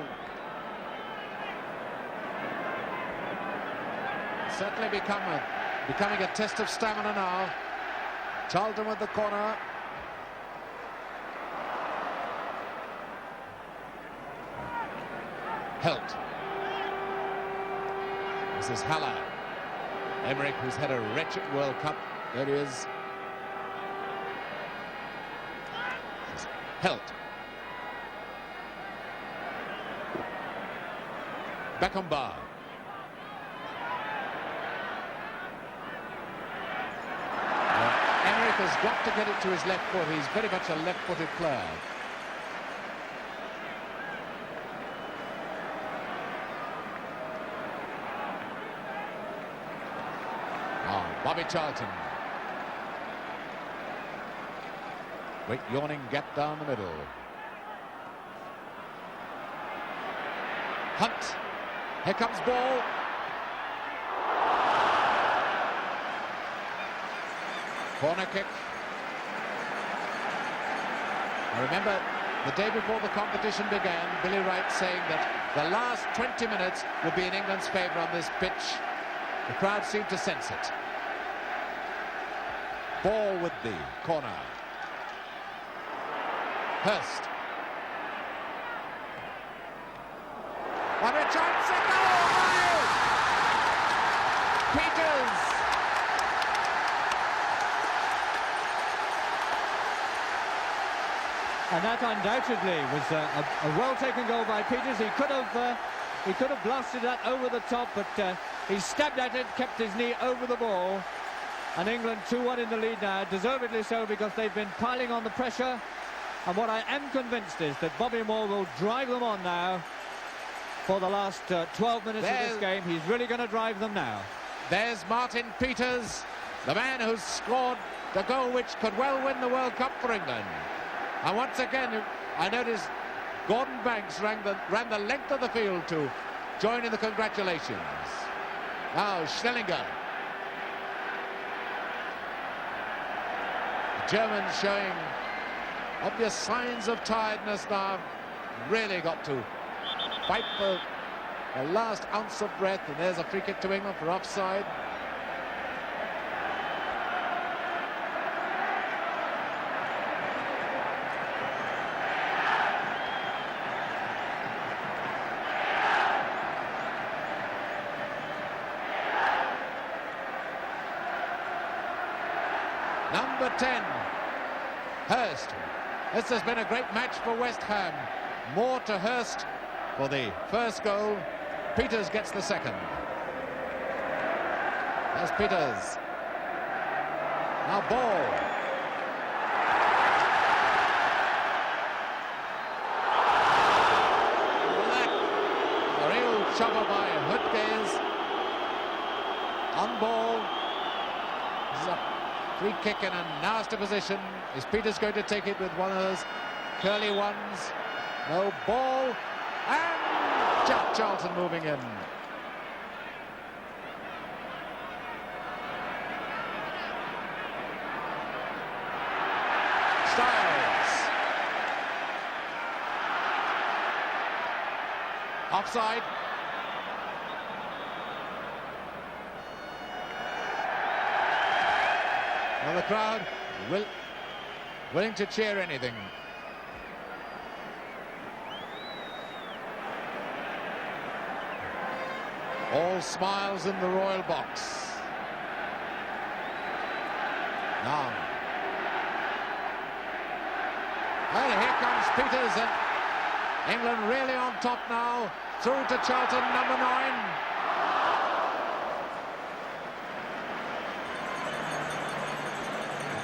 Certainly becoming a test of stamina now. Charlton with the corner. Helt. This is Haller. Emmerich, who's had a wretched World Cup. There he is. This is Helt. Beckenbauer. Emmerich has got to get it to his left foot. He's very much a left-footed player. Bobby Charlton. Great yawning gap down the middle. Hunt. Here comes ball. Corner kick. I remember the day before the competition began, Billy Wright saying that the last 20 minutes would be in England's favour on this pitch. The crowd seemed to sense it. Ball with the corner. Hurst. What a chance! Oh, Peters. And that undoubtedly was a well-taken goal by Peters. He could have blasted that over the top, but he stabbed at it, kept his knee over the ball. And England 2-1 in the lead now, deservedly so, because they've been piling on the pressure. And what I am convinced is that Bobby Moore will drive them on now for the last 12 minutes of this game. He's really going to drive them now. There's Martin Peters, the man who's scored the goal which could well win the World Cup for England. And once again, I noticed Gordon Banks ran the length of the field to join in the congratulations. Now Schnellinger. The Germans showing obvious signs of tiredness now. Really got to fight for the last ounce of breath. And there's a free kick to England for offside. Number 10, Hurst. This has been a great match for West Ham. Moore to Hurst for the first goal. Peters gets the second. There's Peters. Now ball. shovel by Hutges. On ball. This is a free kick in a nasty position. Is Peters going to take it with one of those curly ones? No ball. And Jack Charlton moving in. Styles. Offside. Well, the crowd willing to cheer anything. All smiles in the royal box. Now. And here comes Peters, and England really on top now. Through to Charlton, number 9.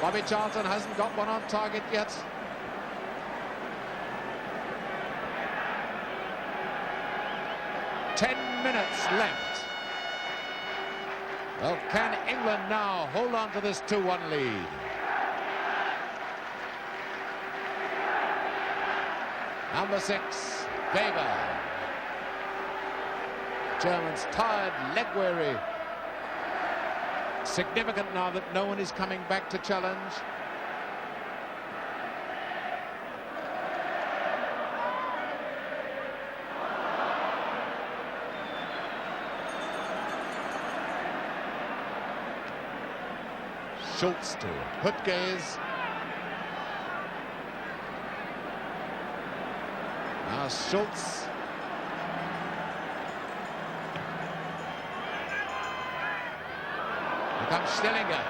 Bobby Charlton hasn't got one on target yet. Ten minutes left. Well, can England now hold on to this 2-1 lead? Number 6, Weber. Germans tired, leg weary. Significant now that no one is coming back to challenge. Schultz to Hutges. Now Schultz. Here comes Stillinger.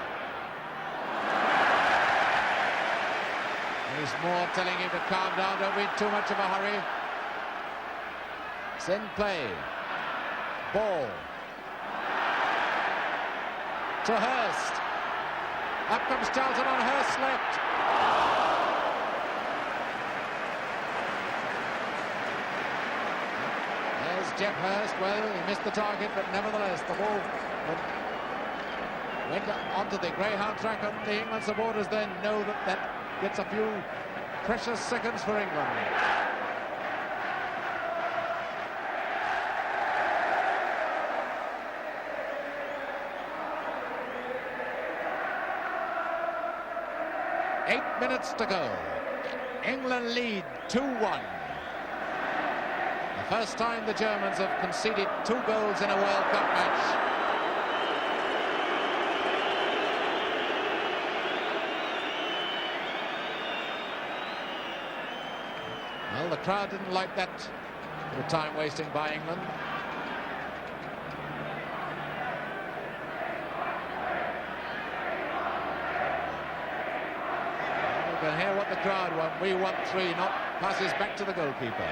He's more telling him to calm down, don't be in too much of a hurry. It's in play. Ball. To Hurst. Up comes Charlton on Hurst's left. There's Jeff Hurst. Well, he missed the target, but nevertheless, the ball went onto the greyhound track, and the England supporters then know that that gets a few precious seconds for England. Eight minutes to go. England lead 2-1. The first time the Germans have conceded 2 goals in a World Cup match. Well, the crowd didn't like that time wasting by England. You can hear what the crowd want. We want 3, not passes back to the goalkeeper.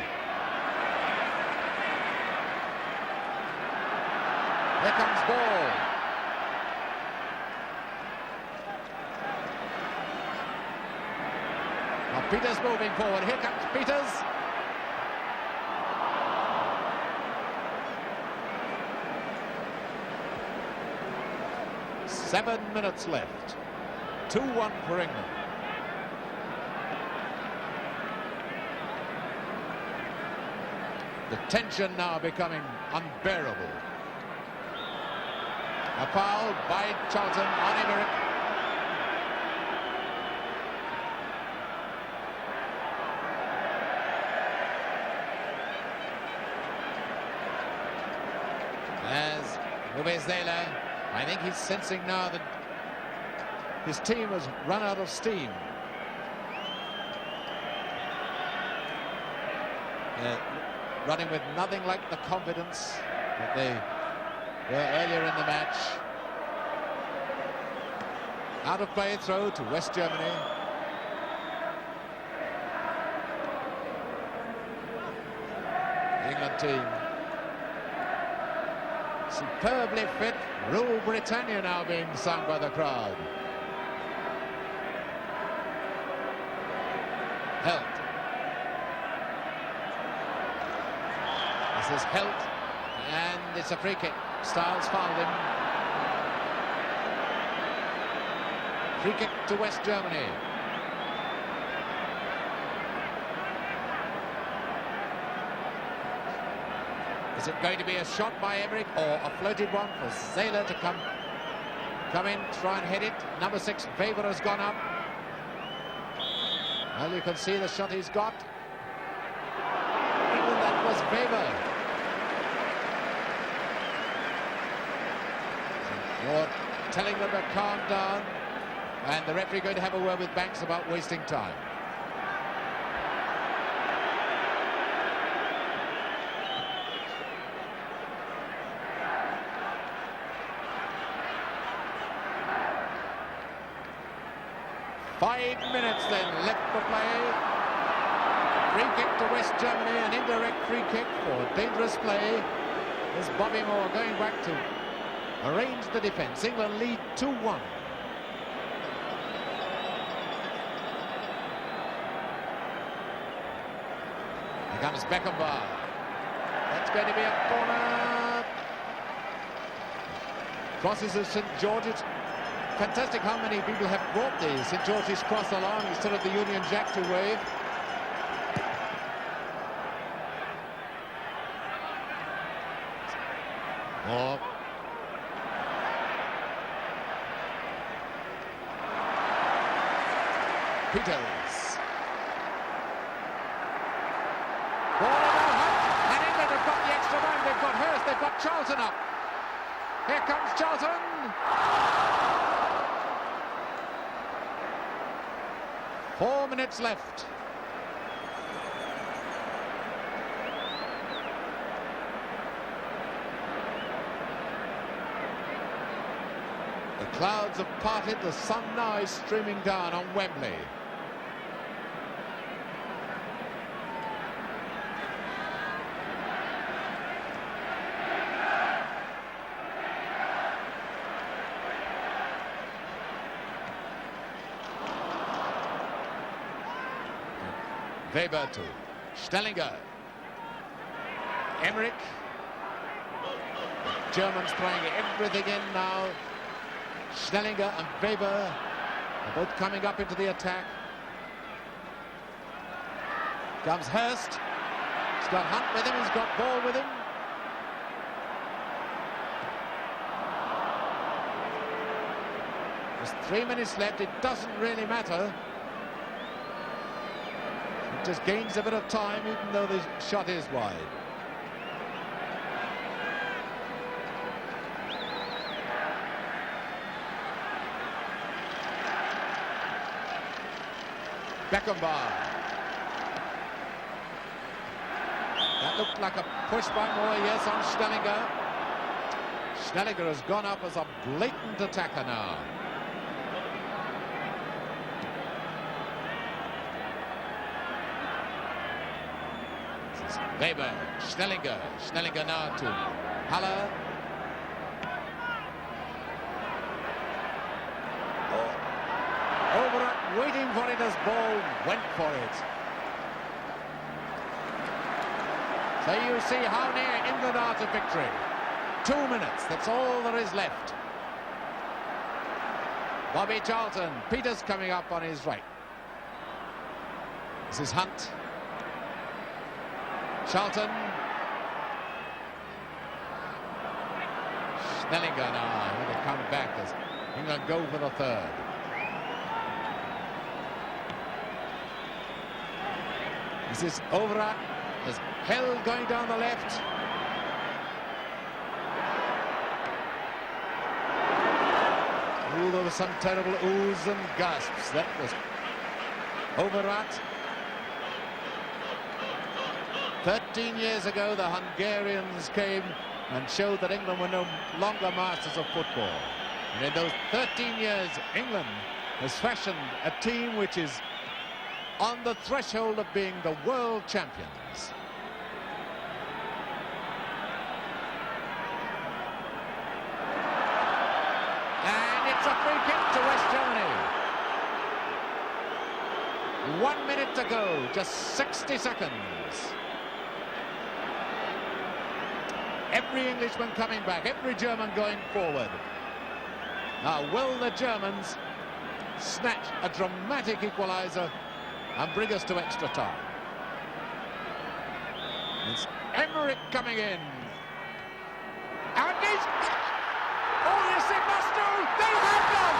Here comes ball. Now Peters moving forward. Here comes Peters. Seven minutes left. 2-1 for England. The tension now becoming unbearable. A foul by Charlton on Emerick. As Ubezela, I think he's sensing now that his team has run out of steam. Running with nothing like the confidence that they were earlier in the match. Out of play throw to West Germany. The England team superbly fit. Rule Britannia now being sung by the crowd. Helt. This is Helt. And it's a free kick. Styles fouled him. Free kick to West Germany. Is it going to be a shot by Emmerich or a floated one for Zähler to come in, try and head it? Number 6, Weber, has gone up. Well, you can see the shot he's got. And that was Weber. You're telling them to calm down, and the referee going to have a word with Banks about wasting time. Five minutes then left for play. Free kick to West Germany, an indirect free kick for dangerous play. There's Bobby Moore going back to arrange the defence. England lead 2-1. Here comes Beckenbauer. That's going to be a corner. Crosses of St. George's. Fantastic how many people have brought the St. George's cross along instead of the Union Jack to wave. Moore. Peters. Ball in the hunt, and England have got the extra man. They've got Hurst, they've got Charlton up. Here comes Charlton. 4 minutes left. The clouds have parted, the sun now is streaming down on Wembley. Weber to Stellinger. Emmerich. Germans throwing everything in now. Stellinger and Weber are both coming up into the attack. Comes Hurst. He's got Hunt with him, he's got Ball with him. There's 3 minutes left, it doesn't really matter. It just gains a bit of time, even though the shot is wide. Beckenbauer. That looked like a push by Moore, yes, on Stellinger. Stellinger has gone up as a blatant attacker now. This is Weber, Stellinger now to Haller. Over it, waiting for it as Ball went for it. So you see how near England are to victory. 2 minutes, that's all there is left. Bobby Charlton, Peters coming up on his right. This is Hunt. Charlton. Stellinger now, going to come back as England go for the third. This is Overath. There's Hell going down the left. Ooh, there was some terrible oohs and gasps. That was Overath. 13 years ago, the Hungarians came and showed that England were no longer masters of football. And in those 13 years, England has fashioned a team which is on the threshold of being the world champions. And it's a free kick to West Germany. 1 minute to go, just 60 seconds. Every Englishman coming back, every German going forward. Now, will the Germans snatch a dramatic equaliser and bring us to extra time? It's Emmerich coming in. And he's... Oh, yes, it must do! They have done!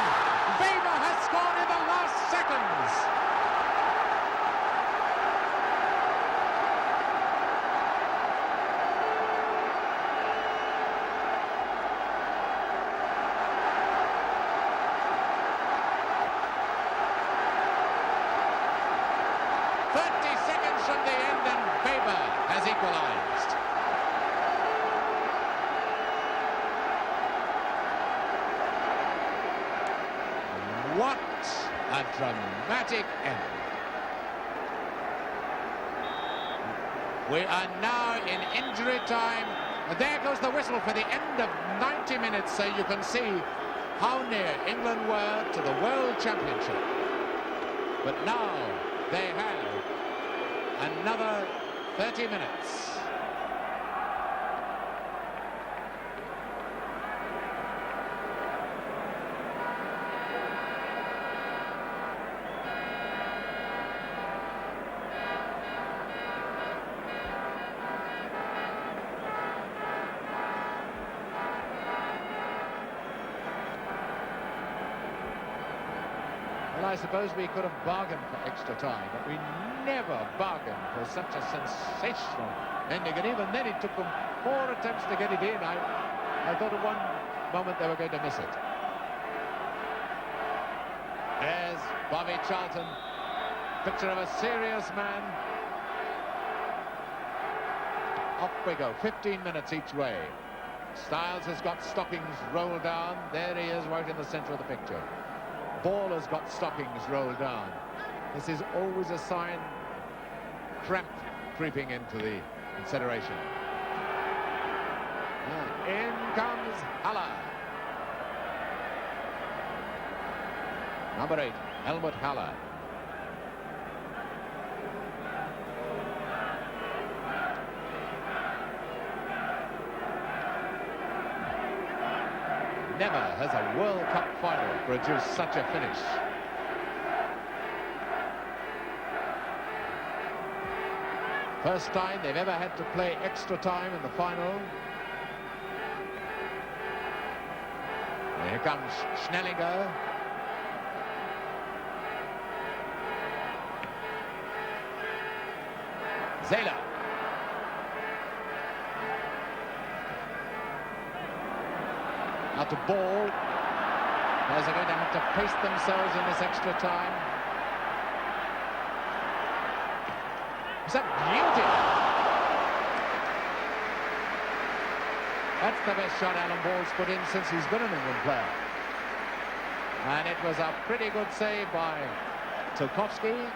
Weber has scored in the last seconds. From the end, and Weber has equalised. What a dramatic end. We are now in injury time. And there goes the whistle for the end of 90 minutes, so you can see how near England were to the World Championship. But now they have another 30 minutes. Well, I suppose we could have bargained for extra time, but we never bargained for such a sensational ending. And even then, it took them 4 attempts to get it in. I thought at one moment they were going to miss it. There's Bobby Charlton, picture of a serious man. Off we go, 15 minutes each way. Styles has got stockings rolled down. There he is, right in the centre of the picture. Ball has got stockings rolled down. This is always a sign, cramp creeping into the consideration. In comes Haller. Number 8, Helmut Haller. Never has a World Cup final produced such a finish. First time they've ever had to play extra time in the final. Here comes Schnellinger. Zähler. Out to Ball. As they're going to have to pace themselves in this extra time. Is that beauty? That's the best shot Alan Ball's put in since he's been an England player. And it was a pretty good save by Tilkovsky.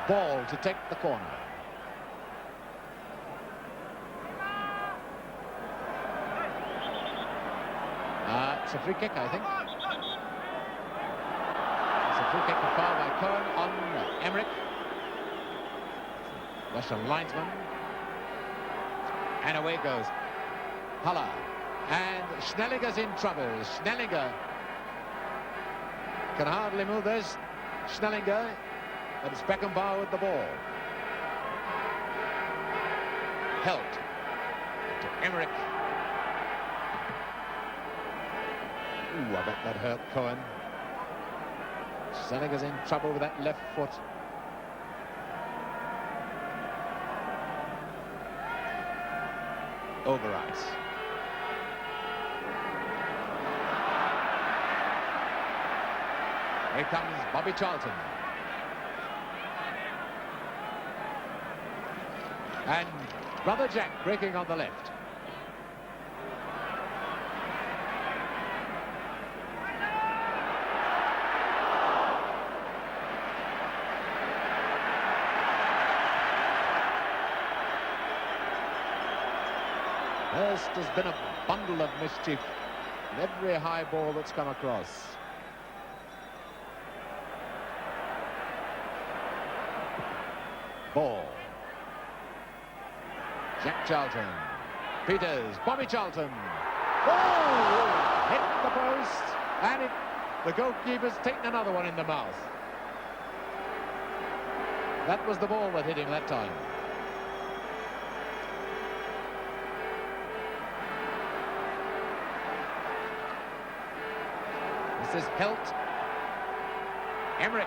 Ball to take the corner. It's a free kick, I think. It's a free kick for foul by Cohen on Emmerich. Russian linesman. And away goes Haller. And Schnellinger's in trouble. Schnellinger can hardly move. There's Schnellinger. But it's Beckenbauer with the ball. Held to Emmerich. Ooh, I bet that hurt Cohen. Schnellinger's in trouble with that left foot. Over ice. Here comes Bobby Charlton. And Brother Jack breaking on the left. Hurst has been a bundle of mischief in every high ball that's come across. Ball. Jack Charlton. Peters, Bobby Charlton. Oh! Hit the post, and the goalkeeper's taken another one in the mouth. That was the ball that hit him that time. This is Helt. Emmerich.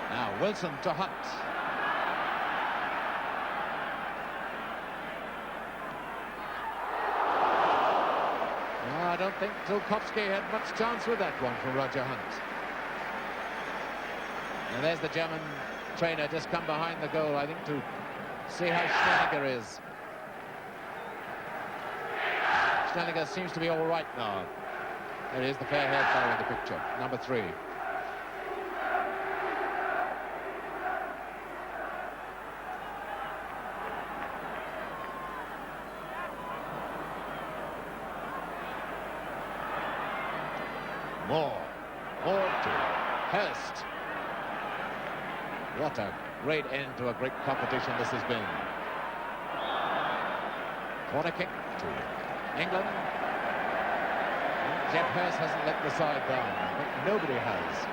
Now Wilson to Hunt. I don't think Tilkowski had much chance with that one from Roger Hunt. And there's the German trainer just come behind the goal, I think, to see how Schnellinger is. Schnellinger seems to be all right now. There is the fair-haired fellow in the picture, number 3. Moore to Hurst. What a great end to a great competition this has been. Corner kick to England. Jeff Hurst hasn't let the side down, but nobody has.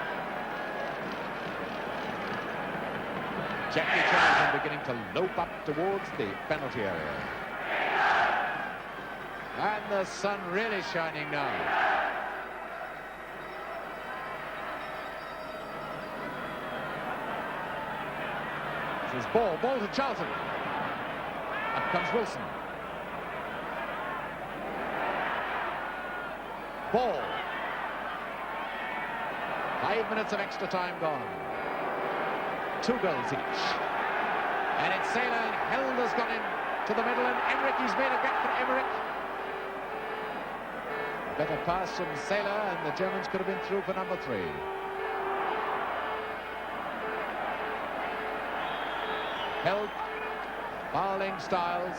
Jackie Charlton beginning to lope up towards the penalty area. And the sun really shining now. This is ball to Charlton. Up comes Wilson. Ball. 5 minutes of extra time gone. 2 goals each. And it's Saylor, and Held has gone in to the middle, and Emmerich, he's made a gap for Emmerich. Better pass from Saylor, and the Germans could have been through for number 3. Held, fouling Styles.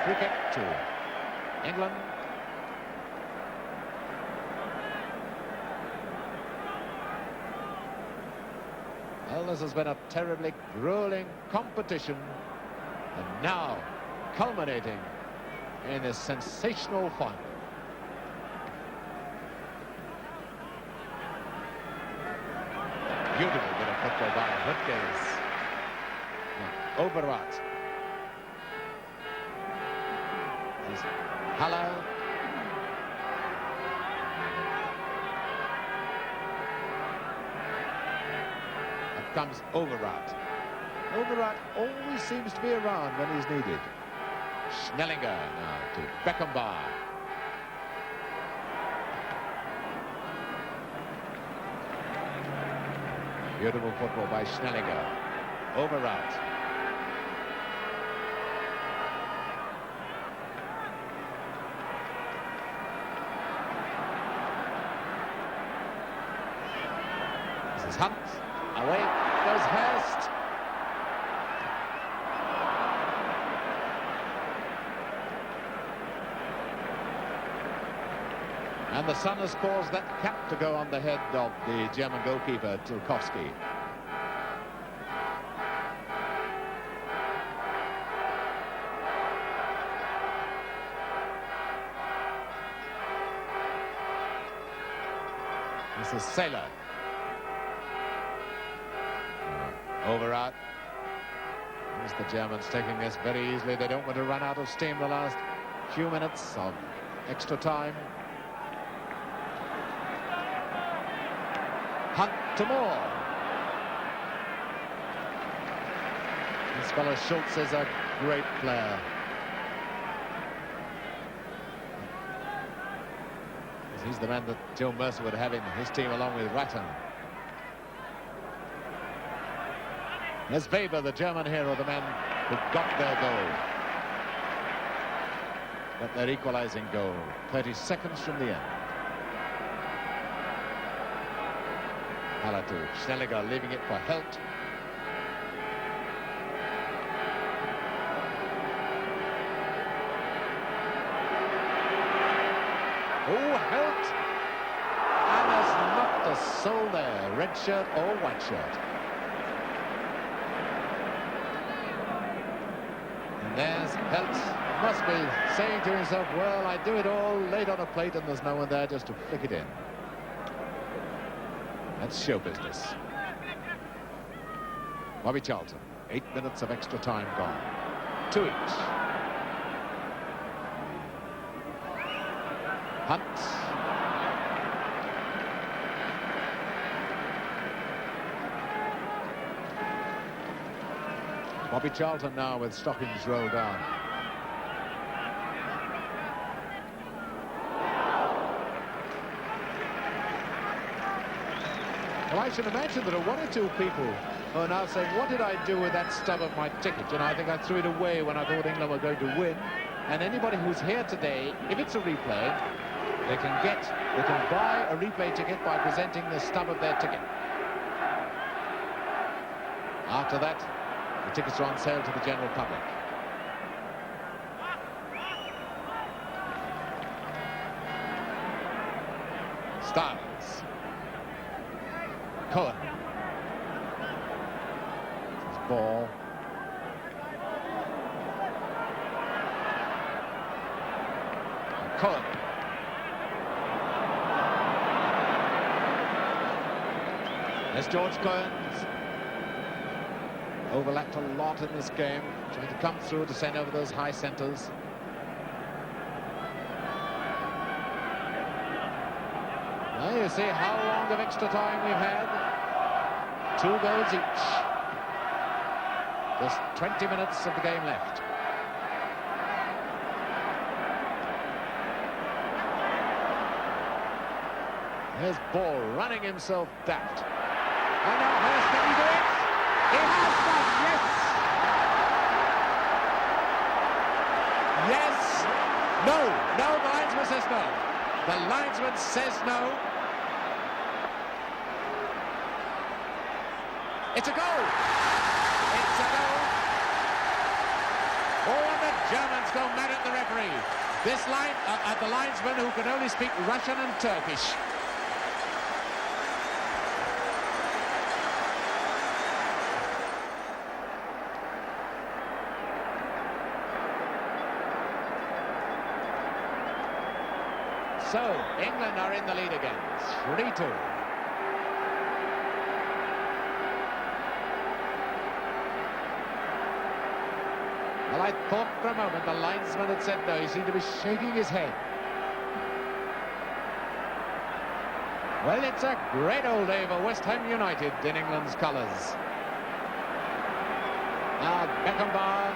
Free kick to England. Well, this has been a terribly grueling competition, and now culminating in a sensational final. Beautiful bit of football by Rutgers. Overwart. There's Haller. Up comes Overwart. Overwart always seems to be around when he's needed. Schnellinger now to Beckenbauer. Beautiful football by Schnellinger. Overwart. This is Hunt. Away goes Hurst. And the sun has caused that cap to go on the head of the German goalkeeper, Tilkowski. This is Saylor. Overwart. Here's the Germans taking this very easily. They don't want to run out of steam the last few minutes of extra time. Hunt to Moore. This fellow Schultz is a great player. He's the man that Joe Mercer would have in his team along with Ratton. There's Weber, the German hero, the man who got their goal. Got their equalizing goal. 30 seconds from the end. Haller to Schnellinger, leaving it for Helt. Oh, Helt! And there's a soul there, red shirt or white shirt. And there's Helt. Must be saying to himself, well, I do it all laid on a plate and there's no one there just to flick it in. That's show business. Bobby Charlton, 8 minutes of extra time gone. 2 each. Hunt. Bobby Charlton now with stockings rolled down. Well, I should imagine there are 1 or 2 people who are now saying, what did I do with that stub of my ticket? You know, I think I threw it away when I thought England were going to win. And anybody who's here today, if it's a replay, they can buy a replay ticket by presenting the stub of their ticket. After that, the tickets are on sale to the general public. Styles. Cohen. His ball. Cohen. There's George Cohen. Overlapped a lot in this game, trying to come through to send over those high centres. Well, you see how long of extra time we've had. 2 goals each. Just 20 minutes of the game left. Here's Ball running himself daft. And now Hurst, can he do it? He has done, yes! Yes! No! No, the linesman says no. The linesman says no. It's a goal! It's a goal! Oh, and the Germans go mad at the referee. This line, at the linesman who can only speak Russian and Turkish. So, England are in the lead again, 3-2. Well, I thought for a moment the linesman had said no. He seemed to be shaking his head. Well, it's a great old day for West Ham United in England's colours. Now, Beckenbauer.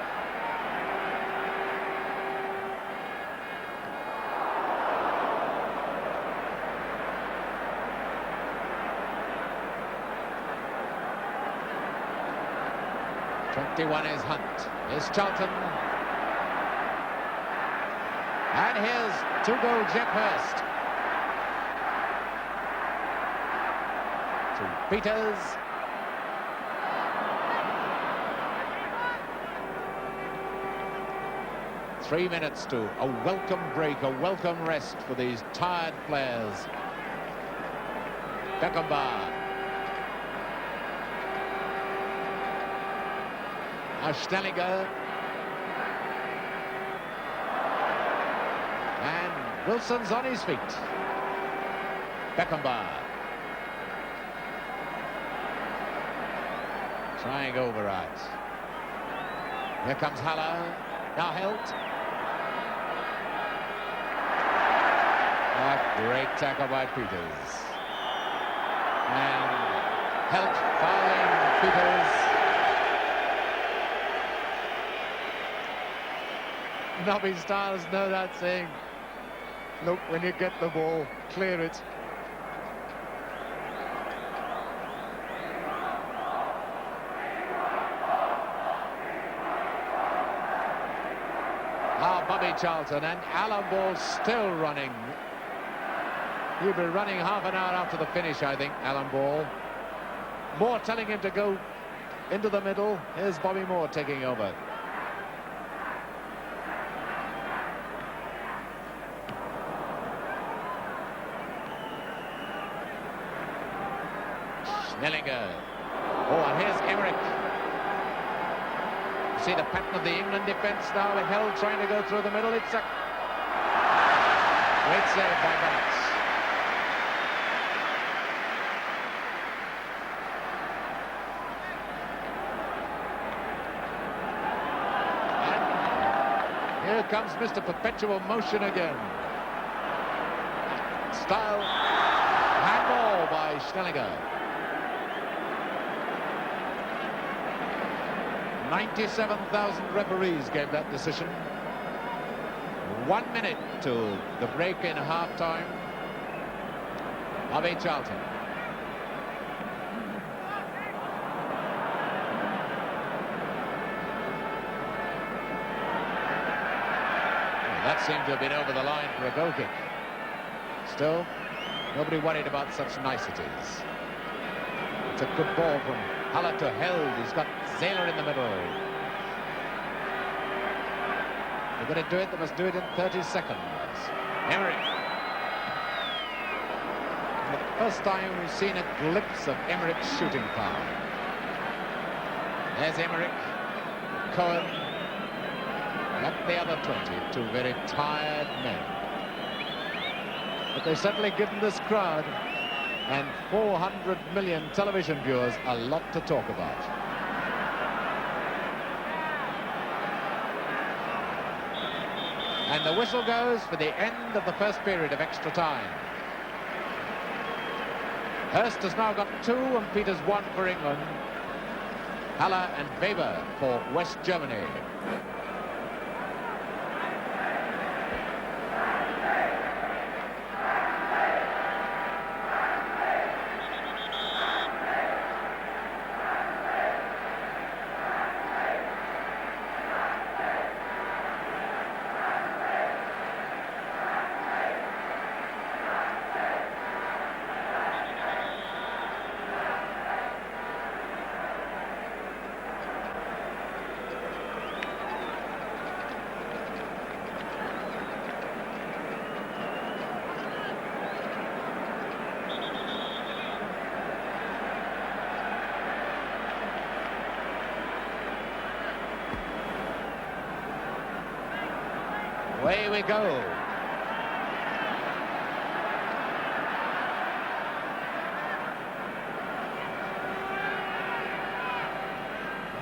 '21 is Hunt. Here's Charlton. And here's 2-goal Jeff Hurst. To Peters. Three minutes to a welcome break, a welcome rest for these tired players. Beckenbauer. Stellinger. And Wilson's on his feet. Beckenbauer. Trying over right. Here comes Haller. Now Helt. A great tackle by Peters. And Helt fouling Peters. Nobby Styles know that saying, look, when you get the ball, clear it. Bobby Charlton and Alan Ball still running. He'll be running half an hour after the finish, I think, Alan Ball. Moore telling him to go into the middle. Here's Bobby Moore taking over. Schnellinger. Oh, and here's Emmerich. See the pattern of the England defence now. Held trying to go through the middle. It's a great save by Bennett. And here comes Mr. Perpetual Motion again. Style. Handball by Schnellinger. 97,000 referees gave that decision. 1 minute to the break in half-time. Bobby Charlton. Well, that seemed to have been over the line for a goal kick. Still, nobody worried about such niceties. It's a good ball from Haller to Held. He's got Zähler in the middle. They're going to do it. They must do it in 30 seconds. Emmerich. For the first time we've seen a glimpse of Emmerich's shooting power. There's Emmerich. Cohen. Left the other 20. Two very tired men. But they've certainly given this crowd and 400 million television viewers a lot to talk about. And the whistle goes for the end of the first period of extra time. Hurst has now got 2 and Peters 1 for England. Haller and Weber for West Germany. Away we go.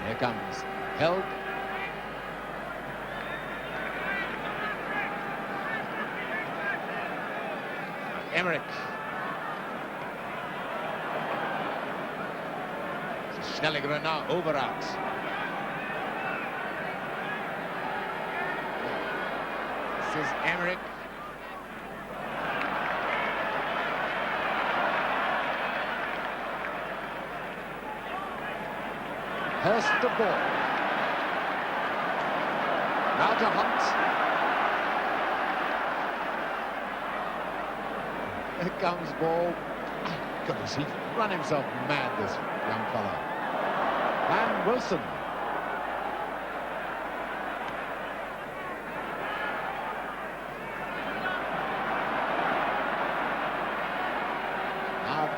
Here comes Held. Emmerich. Schnellinger now overouts. This is Emmerich. Hurst the ball. Now to Hunt. Here comes ball. Goodness, he's run himself mad, this young fella. And Wilson.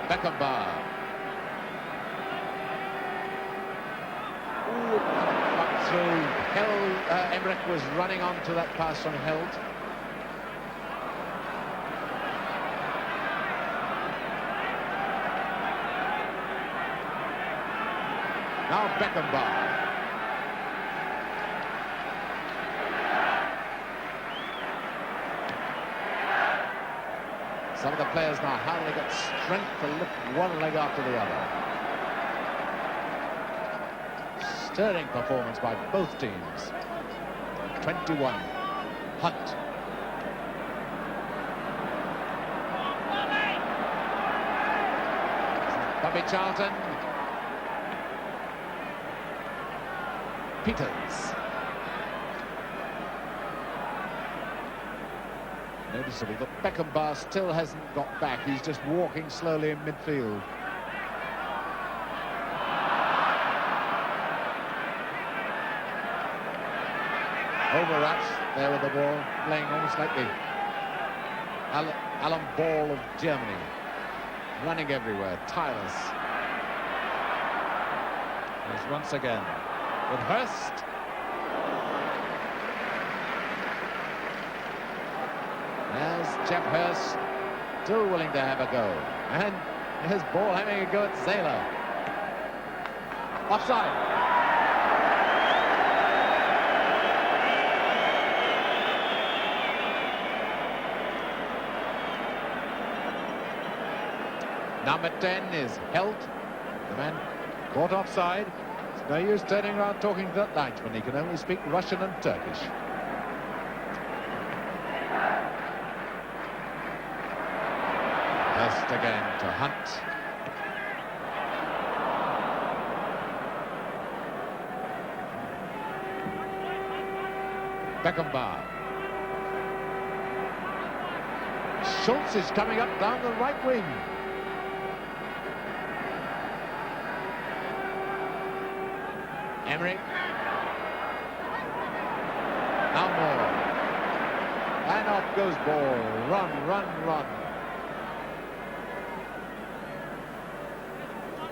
Beckenbauer. Ooh, cut through. Emmerich was running onto that pass from Held. Now Beckenbauer. Some of the players now, how they got strength to lift one leg after the other. Stirring performance by both teams. 21. Hunt. Bobby Charlton. Peters. Noticeable that Beckenbauer still hasn't got back. He's just walking slowly in midfield. Overrush there with the ball, playing almost like the Alan Ball of Germany. Running everywhere, tireless. Is once again with Hurst. There's Jeff Hurst, still willing to have a go. And his ball having a go at Zähler. Offside. Number 10 is Held. The man caught offside. It's no use turning around talking to that linesman. He can only speak Russian and Turkish. Hurst again to Hunt. Beckenbauer. Schultz is coming up down the right wing. Emmerich. Now more. And off goes ball. Run, run, run.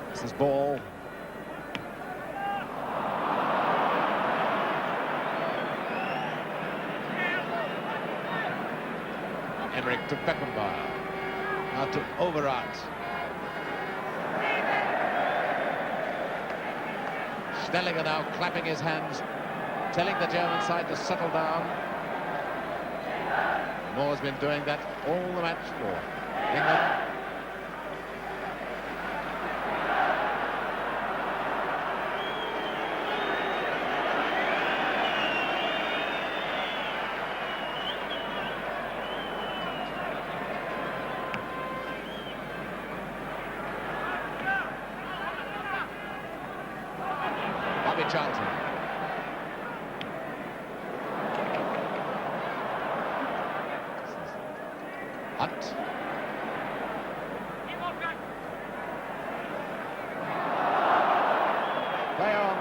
This is ball. Emmerich to Beckenbauer. Now to Overart. Schnellinger now clapping his hands, telling the German side to settle down. Moore's been doing that all the match for England. Charlton. Hunt. Play on.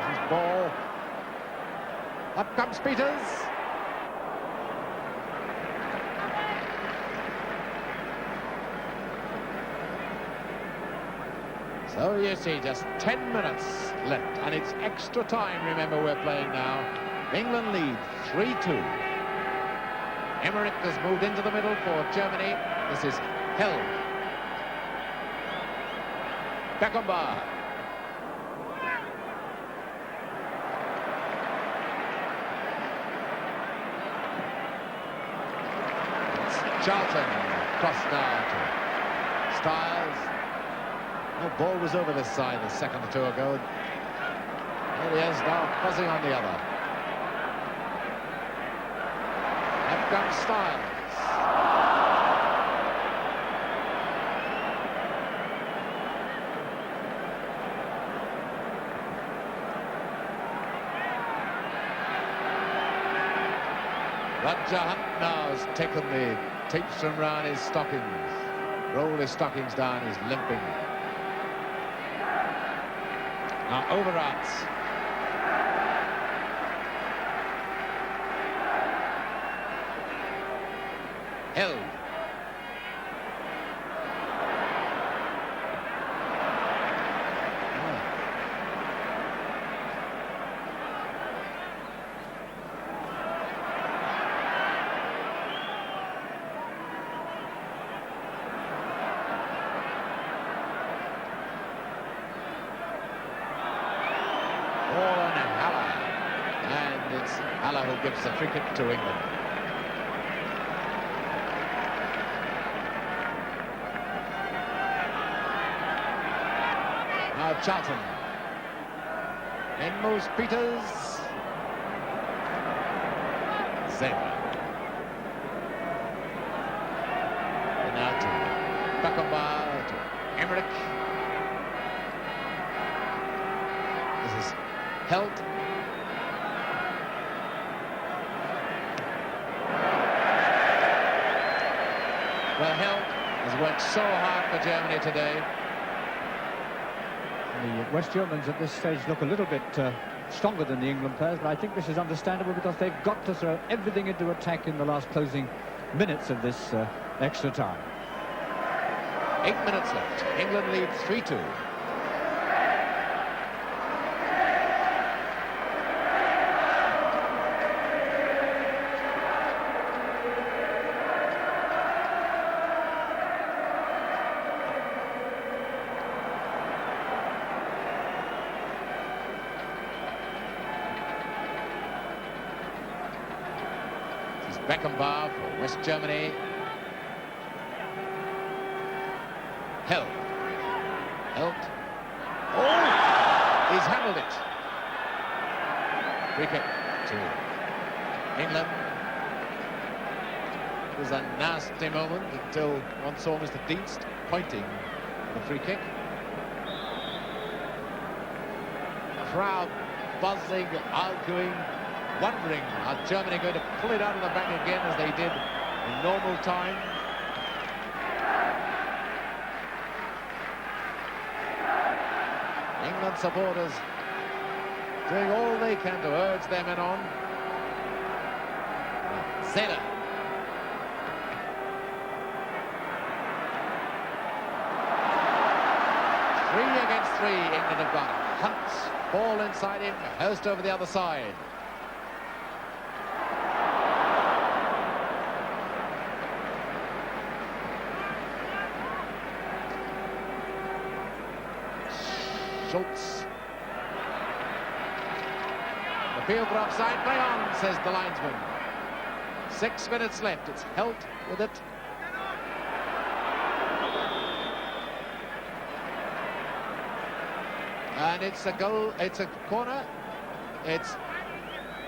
This is ball. Up comes Peters. So you see, just 10 minutes left, and it's extra time, remember, we're playing now. England lead 3-2. Emmerich has moved into the middle for Germany. This is Held. Beckenbauer. It's Charlton. Cross now to Styles. The ball was over this side a second or two ago. Here he is now, buzzing on the other. Up comes Styles. Roger Hunt now has taken the tapes from round his stockings. Rolled his stockings down, he's limping. Now Overarts. Held. Who gives the free kick to England. Now Charlton. In moves Peters. Zähler. And now to Beckenbauer, to Emmerich. This is Held. Well, Held has worked so hard for Germany today. The West Germans at this stage look a little bit stronger than the England players, but I think this is understandable because they've got to throw everything into attack in the last closing minutes of this extra time. 8 minutes left. England leads 3-2. Beckenbauer for West Germany. Held. Oh! He's handled it. Free kick to England. It was a nasty moment until one saw Mr. Dienst pointing the free kick. Crowd buzzing, arguing, wondering, are Germany going to pull it out of the bag again as they did in normal time? England supporters doing all they can to urge their men on. Zela. Three against three, England have got Hunt, ball inside him, Hurst over the other side. Schultz. The field for offside, play on, says the linesman. 6 minutes left, it's held with it. And it's a goal, it's a corner. It's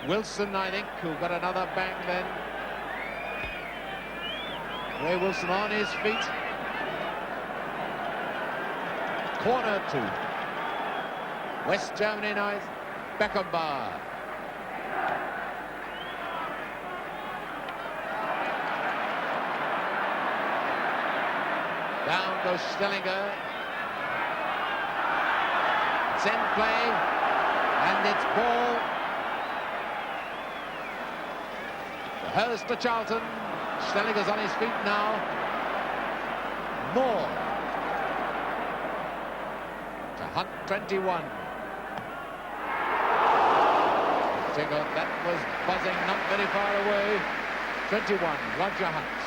Wilson, I think, who got another bang then. Ray Wilson on his feet. Corner to West Germany now. Beckenbauer. Down goes Stellinger. It's in play, and it's ball. Hurst to Charlton. Stellinger's on his feet now. Moore. To Hunt, 21. That was buzzing not very far away. 21, Roger Hunt.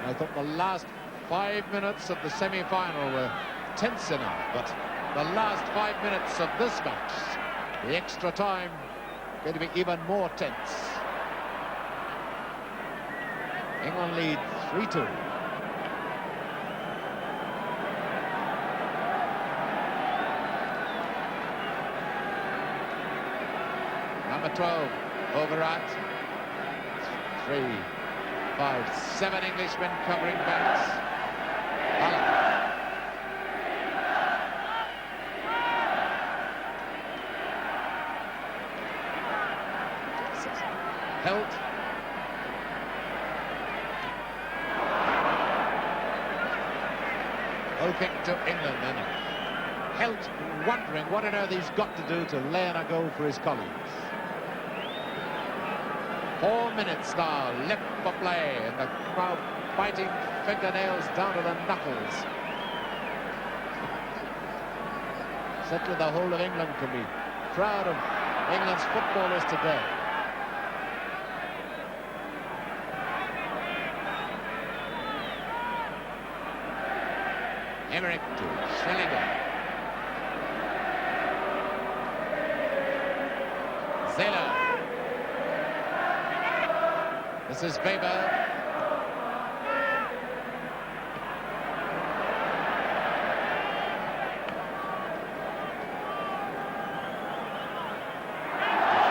I thought the last 5 minutes of the semi-final were tense enough, but the last 5 minutes of this match, the extra time, going to be even more tense. England lead 3-2. Number 12, Overat. 3, 5, 7 Englishmen covering backs. Held. Goal kick to England, and Held wondering what on earth he's got to do to lay in a goal for his colleagues. 4 minutes now left for play, and the crowd biting fingernails down to the knuckles. Certainly the whole of England can be proud of England's footballers today. Emmerich to Stellinger. Zela. This is Weber.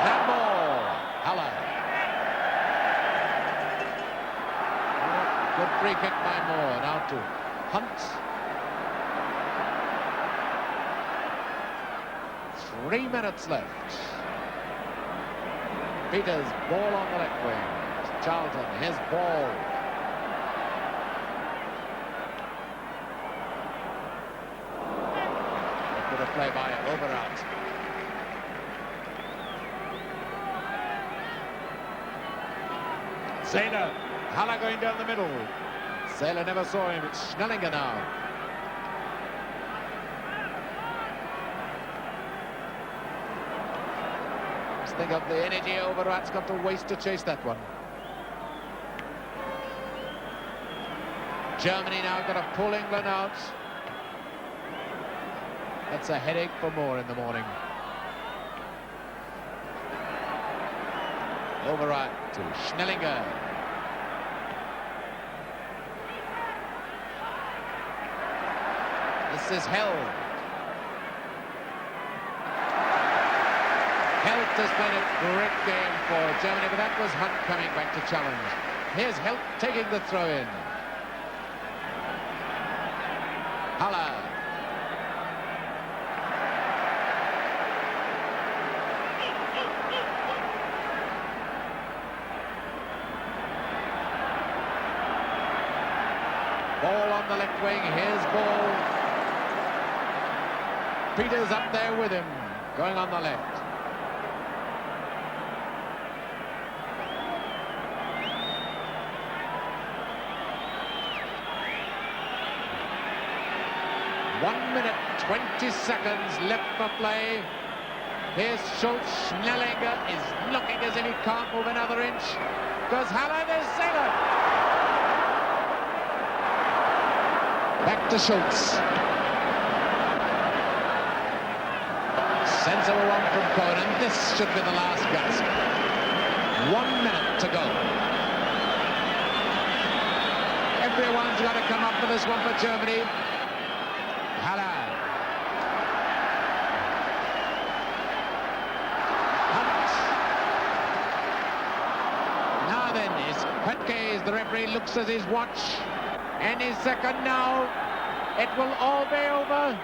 Handball. Haller. Good free kick by Moore. Now to Hunt. 3 minutes left. Peters, ball on the left wing. Charlton, his ball. Good a play by Overat. Zela, Haller going down the middle. Zela never saw him. It's Schnellinger now. Just think of the energy Overat's got to waste to chase that one. Germany now got to pull England out. That's a headache for Moore in the morning. Override to Schnellinger. This is held. Helt has played a great game for Germany, but that was Hunt coming back to challenge. Here's Helt taking the throw-in. Haller. Ball on the left wing. Here's Ball. Peters up there with him, going on the left. One minute, 20 seconds left for play. Here's Schultz. Schnellinger is looking as if he can't move another inch. Goes Haller, there's Zähler. Back to Schultz. Sensible one from Cohen. This should be the last gasp. 1 minute to go. Everyone's got to come up for this one for Germany. Haller. Hunt. Now then, Höttke, the referee, looks at his watch. Any second now, it will all be over.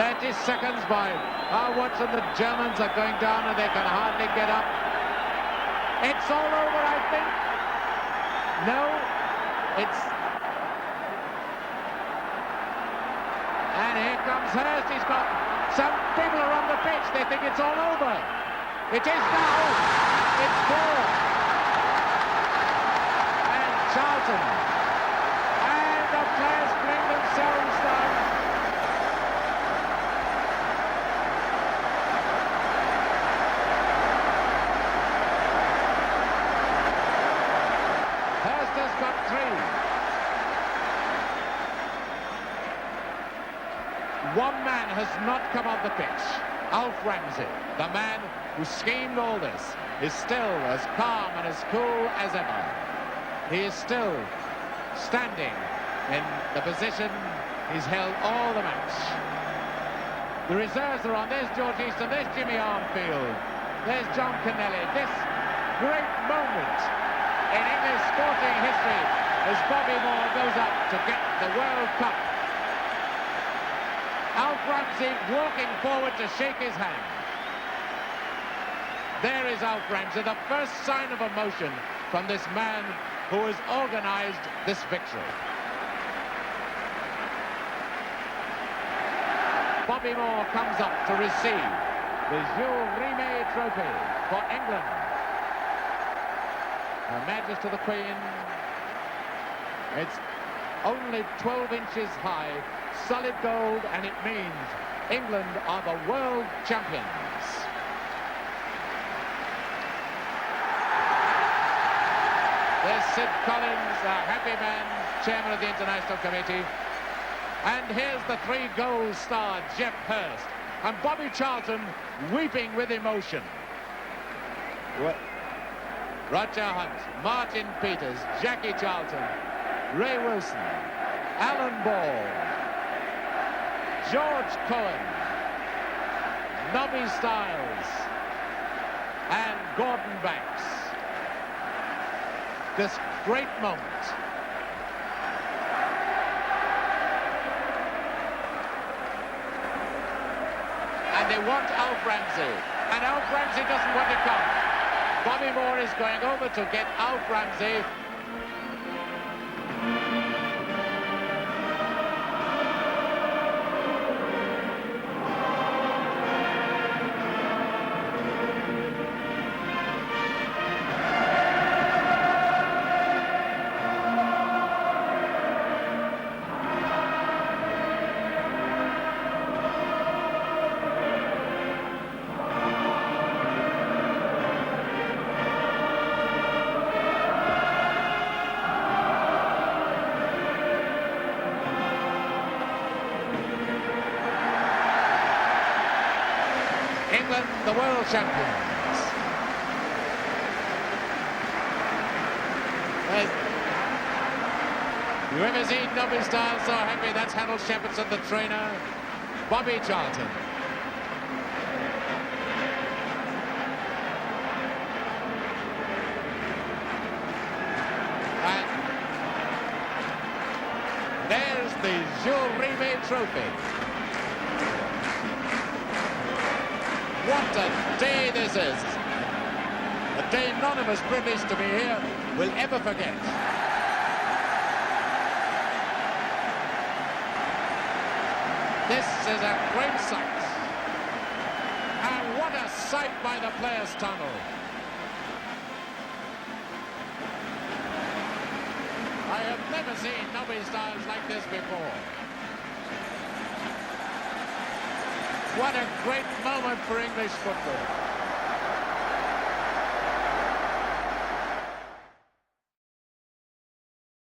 30 seconds by our watch, and the Germans are going down and they can hardly get up. It's all over, I think. No, it's... And here comes Hurst. He's got some people are on the pitch. They think it's all over. It is now. It's 4. Charlton, and the players bring themselves down. Hurst has got 3. One man has not come on the pitch. Alf Ramsey, the man who schemed all this, is still as calm and as cool as ever. He is still standing in the position he's held all the match. The reserves are on. There's George Easton, there's Jimmy Armfield, there's John Kennelly. This great moment in English sporting history as Bobby Moore goes up to get the World Cup. Alf Ramsey walking forward to shake his hand. There is Alf Ramsey, the first sign of emotion from this man who has organised this victory. Bobby Moore comes up to receive the Jules Rimet Trophy for England. Her Majesty the Queen. It's only 12 inches high, solid gold, and it means England are the world champions. There's Sid Collins, a happy man, chairman of the International Committee. And here's the 3-goal star, Geoff Hurst. And Bobby Charlton weeping with emotion. Roger Hunt, Martin Peters, Jackie Charlton, Ray Wilson, Alan Ball, George Cohen, Nobby Stiles, and Gordon Banks. This great moment. And they want Alf Ramsey. And Alf Ramsey doesn't want to come. Bobby Moore is going over to get Alf Ramsey. England, the world champions. You ever seen Nobby Styles so happy? That's Harold Shepherdson, the trainer. Bobby Charlton. And there's the Jules Rimet trophy. What a day this is. A day none of us privileged to be here will ever forget. This is a great sight. And what a sight by the players' tunnel. I have never seen Nobby Styles like this before. What a great moment for English football.